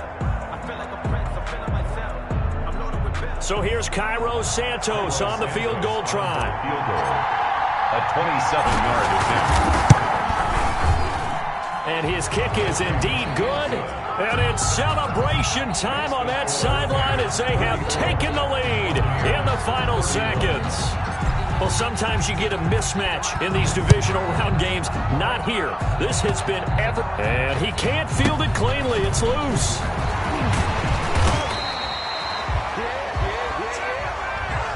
So here's Cairo Santos on the field goal try. Field goal. A 27-yard attempt. And his kick is indeed good. And it's celebration time on that sideline as they have taken the lead in the final seconds. Well, sometimes you get a mismatch in these divisional round games. Not here. This has been ever. And he can't field it cleanly. It's loose.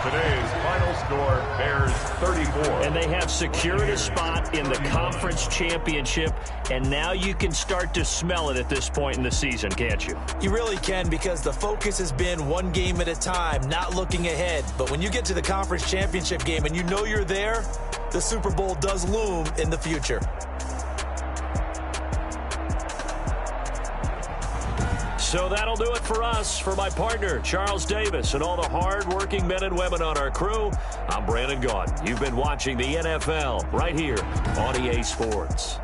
Today's final score, Bears 34. And they have secured a spot in the conference championship. And now you can start to smell it at this point in the season, can't you? You really can, because the focus has been one game at a time, not looking ahead. But when you get to the conference championship game and you know you're there, the Super Bowl does loom in the future. So that'll do it for us. For my partner, Charles Davis, and all the hard-working men and women on our crew, I'm Brandon Gaudin. You've been watching the NFL right here on EA Sports.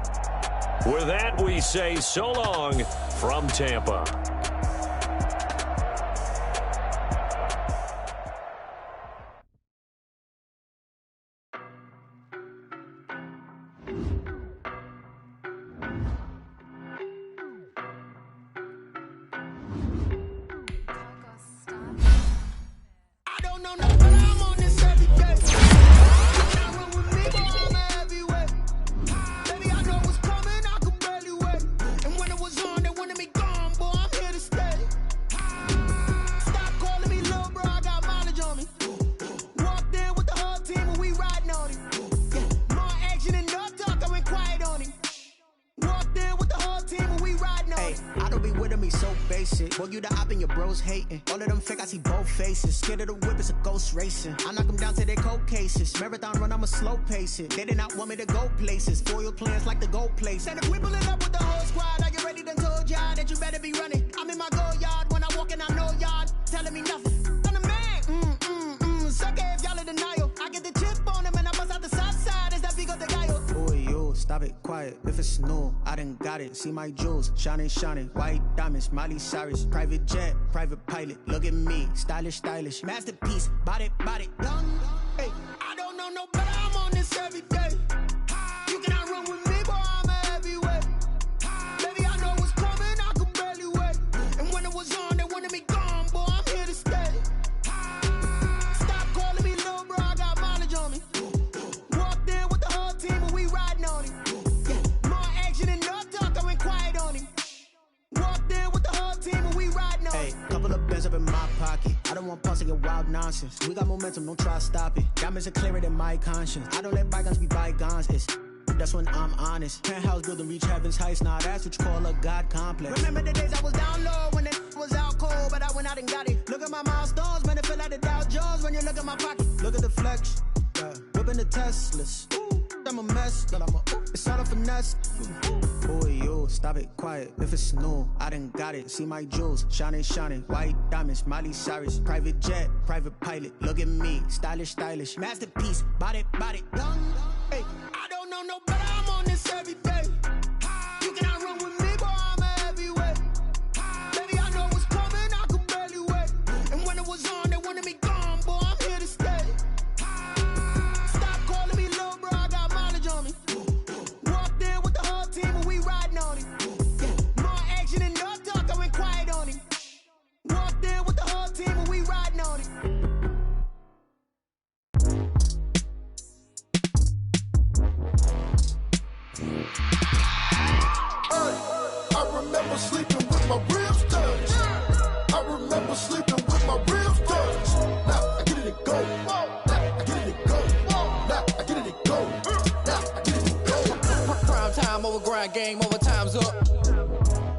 With that, we say so long from Tampa. Baby, I know what's coming, I could barely wait. And when it was on, they wanted me gone, boy, I'm here to stay. be with him, he's so basic. Boy, you the op and your bros hating. All of them fake, I see both faces. Scared of the whip, it's a ghost racing. I knock them down to their cold cases. Marathon run, I'ma slow pace it. They did not want me to go places. Foil plans like the gold place. And if we pulling up with the whole squad, I get ready to told y'all that you better be running. I'm in my go yard. When I walk in, I know y'all telling me nothing. I'm the man. Sucker if y'all in denial. I get the chip on him and I bust out the south side. Is that big of the guy? Boy, yo, stop it, quiet. If it's new, I done got it. See my jewels, shining. White diamonds, Miley Cyrus. Private jet, private pilot. Look at me, stylish. Masterpiece, body, young. Hey, I don't know no better. I'm on this every day. You cannot run with me, boy. I'm a heavyweight. Baby, I know what's coming. I could barely wait. And when it was on, they wanted me gone, boy. I'm here to stay. Stop calling me little bro. I got mileage on me. Walked in with the whole team, and we riding on him. More action and no talk. I went quiet on him. Walked in with the whole team and we riding on. Hey, couple of bands up in my pocket. I don't want pulse to get wild nonsense. We got momentum, don't try to stop it. Diamonds are clearer than my conscience. I don't let bygones be bygones. That's when I'm honest. Penthouse building reach heaven's heights. Now that's what you call a God complex. Remember the days I was down low when it was out cold, but I went out and got it. Look at my milestones, man, it feel like the Dow Jones when you look at my pocket. Look at the flex, whipping the Teslas. I'm a mess, but it's all a finesse. Boy, yo, stop it, quiet. If it's new, I done got it. See my jewels, shining. White diamonds, Miley Cyrus. Private jet, private pilot. Look at me, stylish. Masterpiece, body, young. Hey, I don't know no better. I'm on this every day. You cannot run with me, boy. I'm a heavyweight. Baby, I know what's coming. I could barely wait. And when it was on, they wanted me gone, boy. I'm here to stay. Stop calling me little bro. I got mileage on me. Walked in with the whole team and we riding on him. More action and no talk. I went quiet on him. Walked in with the whole team and we riding on him. I remember sleeping with my ribs touched. I remember sleeping with my ribs touched. Now I get it and go. Now I get it and go. Now I get it and go. Now I get it and go. Prime time over grind game, overtime's up.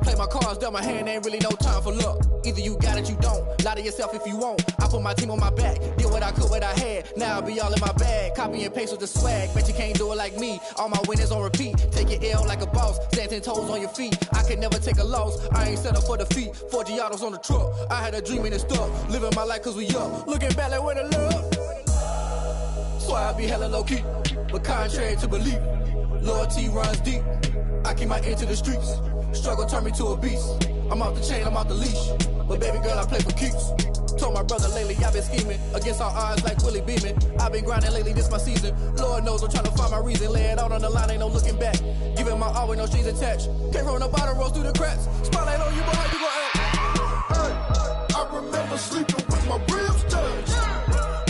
Play my cards, dealt my hand, ain't really no time for luck. Either you got it, you don't. Lie to yourself if you won't. I put my team on my back, did what I could, what I had. Now I'll be all in my bag, copy and paste with the swag. Bet you can't do it like me. All my winners on repeat. Take your L like a boss, stand 10 toes on your feet. I can never take a loss. I ain't set up for defeat. 4 Giottos on the truck. I had a dream and it stuck. Living my life cause we up. Looking back like where the love. So I be hella low key, but contrary to belief, loyalty runs deep. I keep my ear to the streets. Struggle turned me to a beast. I'm off the chain, I'm off the leash. But baby girl, I play for keeps. Told my brother lately, I've been scheming. Against all odds like Willie Beeman. I've been grinding lately, this my season. Lord knows I'm trying to find my reason. Lay it out on the line, ain't no looking back. Giving my all with no strings attached. Came from the bottom, rose through the cracks. Spotlight on you, boy, how you gon' act? Hey, I remember sleeping with my ribs touched.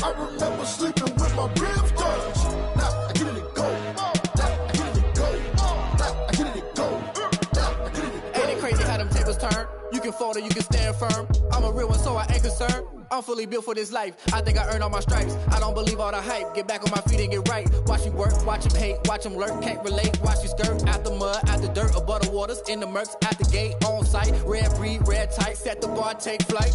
I remember sleeping with my ribs touched. Now I get it and go. Now I get it and go. Now I get it and go. Now I get it and go. Ain't it crazy how them tables turn? You can fold or you can stand firm. I'm a real one, so I ain't concerned. I'm fully built for this life. I think I earned all my stripes. I don't believe all the hype. Get back on my feet and get right. Watch you work, watch him hate, watch him lurk. Can't relate, watch you skirt. Out the mud, out the dirt, above the waters, in the murks, at the gate, on site. Red breed, red tight, set the bar, take flight.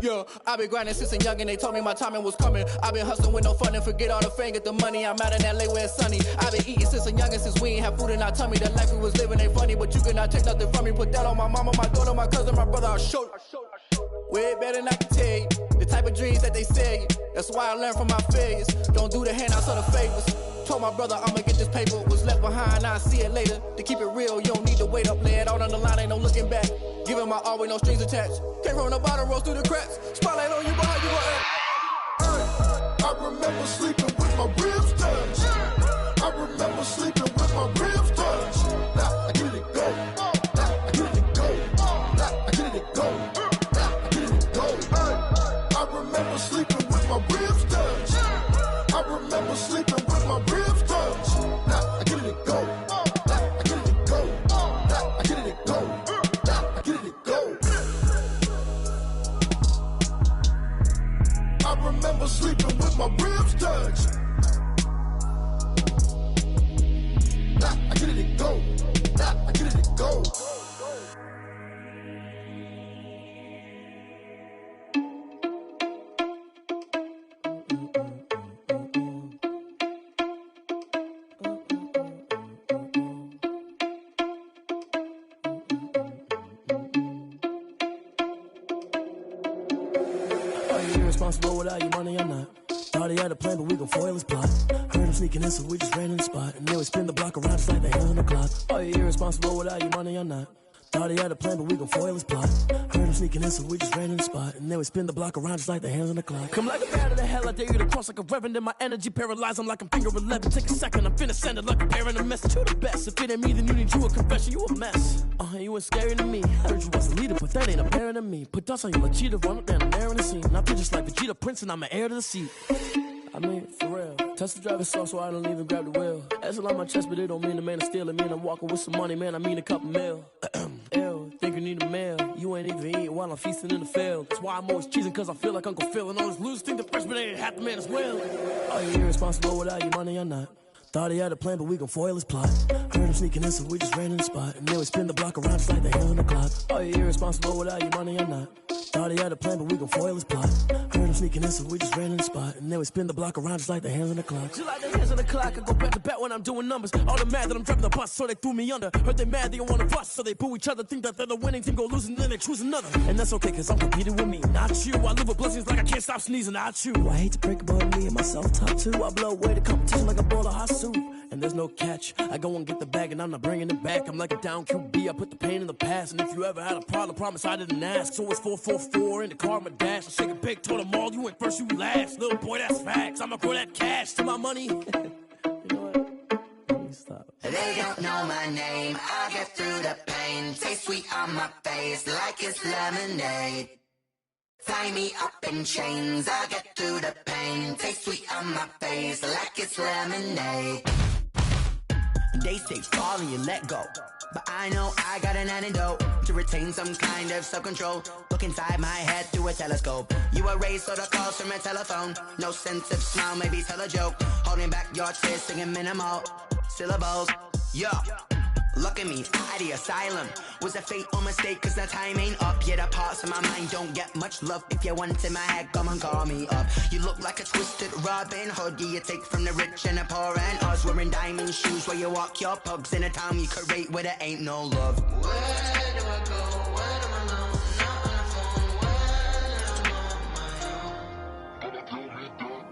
Yeah, I been grinding since a youngin', they told me my timing was coming. I been hustling with no fun and forget all the fame, get the money. I'm out in LA where it's sunny. I been eating since a youngin', since we ain't have food in our tummy. The life we was living ain't funny, but you cannot take nothing from me. Put that on my mama, my daughter, my cousin, my brother, I'll show you. Way better than I can tell you. The type of dreams that they sell you. That's why I learned from my failures. Don't do the handouts or the favors. Told my brother I'ma get this paper. Was left behind, I'll see it later. To keep it real, you don't need to wait up. Lay it out on the line, ain't no looking back. Giving my all with no strings attached. Came from the bottom, rose through the cracks. Spotlight on you, boy, how you gon' act? Hey, I remember sleeping with my ribs touched. I remember sleeping with my ribs touched. Now I get it and go. Now I get it and go. Now I get it and go. Now I get it and go. Hey, I remember sleeping with my ribs touched. I remember sleeping with my ribs touched. Now I get it and go. Now I get it and go. Now I get it and go. Now I get it and go. I remember sleeping with my ribs touched. Now I irresponsible without your money or not. Thought he had a plan, but we gon' foil his plot. Heard him sneaking in, so we just ran in the spot. And then we spin the block around just like the hands on the clock. Are you irresponsible without your money or not? Thought he had a plan, but we gon' foil his plot. Heard him sneaking in, so we just ran in the spot. And then we spin the block around just like the hands on the clock. Come like a bat of the hell, I dare you to cross like a reverend. In my energy paralyzed, I'm like I'm finger 11. Take a second, I'm finna send it like a parent a message to the best. If it ain't me, then you need you a confession, you a mess. You ain't scary to me. Heard you was a leader, but that ain't apparent to me. Put dust on you like cheetah, run up down the air in the scene. I feel just like Vegeta Prince, and I'm an heir to the seat. I mean, for real. Touch the driver's soft, so I don't even grab the wheel. That's a lot on my chest, but it don't mean the man is stealing. Mean I'm walking with some money, man. I mean a couple mil. Ew, think you need a meal. You ain't even eating while I'm feasting in the field. That's why I'm always cheesing, cause I feel like Uncle Phil. And all this loose think the freshman ain't half the man as well. Are you irresponsible without your money or not? Thought he had a plan, but we gon' foil his plot. Heard him sneaking in, so we just ran in the spot. And then we spin the block around just like the hands on the clock. Are you irresponsible without your money or not? Thought he had a plan, but we gon' foil his plot. Heard him sneaking in, so we just ran in the spot. And then we spin the block around just like the hands on the clock. Just like the hands on the clock, I go back to back when I'm doing numbers. All the mad that I'm driving the bus, so they threw me under. Heard they mad, they don't wanna bust, so they boo each other. Think that they're the winning team, go losing, then they choose another. And that's okay, cause I'm competing with me, not you. I live with blessings like I can't stop sneezing, not you. I hate to break about me and my self-talk too. I blow away the competition like a bowl of hot soup. And there's no catch. I go and get the bag and I'm not bringing it back. I'm like a down QB, I put the pain in the past. And if you ever had a problem, promise I didn't ask. So it's 444 in the car, my dash. I shake a big, told them all, you went first, you last. Little boy, that's facts. I'ma grow that cash to my money. You know what? Stop. They don't know my name, I get through the pain. Taste sweet on my face like it's lemonade. Tie me up in chains, I get through the pain. Taste sweet on my face like it's lemonade. They say fall and you let go, but I know I got an antidote to retain some kind of self-control. Look inside my head through a telescope. You erase all the calls from a telephone. No sense of smile, maybe tell a joke. Holding back your tears, singing minimal syllables. Yeah. Look at me, out of the asylum. Was a fate or mistake, cause the time ain't up. Yet the parts of my mind don't get much love. If you want in my head, come and call me up. You look like a twisted Robin Hood. You take from the rich and the poor and us. Wearing diamond shoes where you walk your pugs. In a town you create where there ain't no love. Where do I go? Where do I know? Not on the phone, when I'm on my own.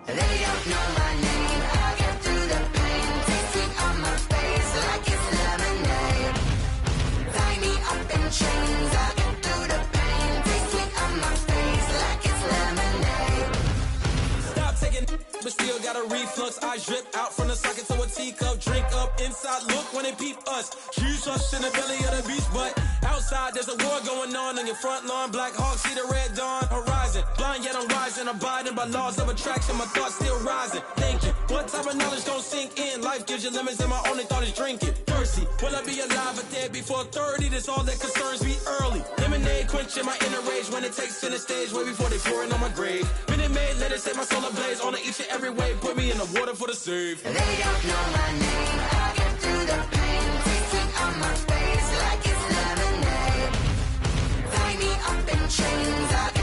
They don't know my name, I get through the pain. Taste sweet on my face like it's lemonade. Tie me up in chains, I get through the pain. Taste sweet on my face like it's lemonade. Stop taking, but still got a reflux. I drip out from the socket to a teacup. Drink up inside, look when they peep us. Huge us in the belly of the beach, but outside there's a war going on your front lawn. Black Hawks see the red dawn horizon. Blind yet I'm rising, abiding by laws of attraction. My thoughts still rising. Thinking, what type of knowledge gon' sink in? Life gives you lemons and my only thought is drinking. Thirsty, will I be alive or dead before 30? That's all that concerns me early. Lemonade quenching my inner rage when it takes center stage way before they pour it on my grave. Minute Maid, let it set my soul ablaze. On each and every way, put me in the water for the save. They don't know my name, I get through the pain. Taste sweet on my face like it's lemonade. Tie me up in chains, I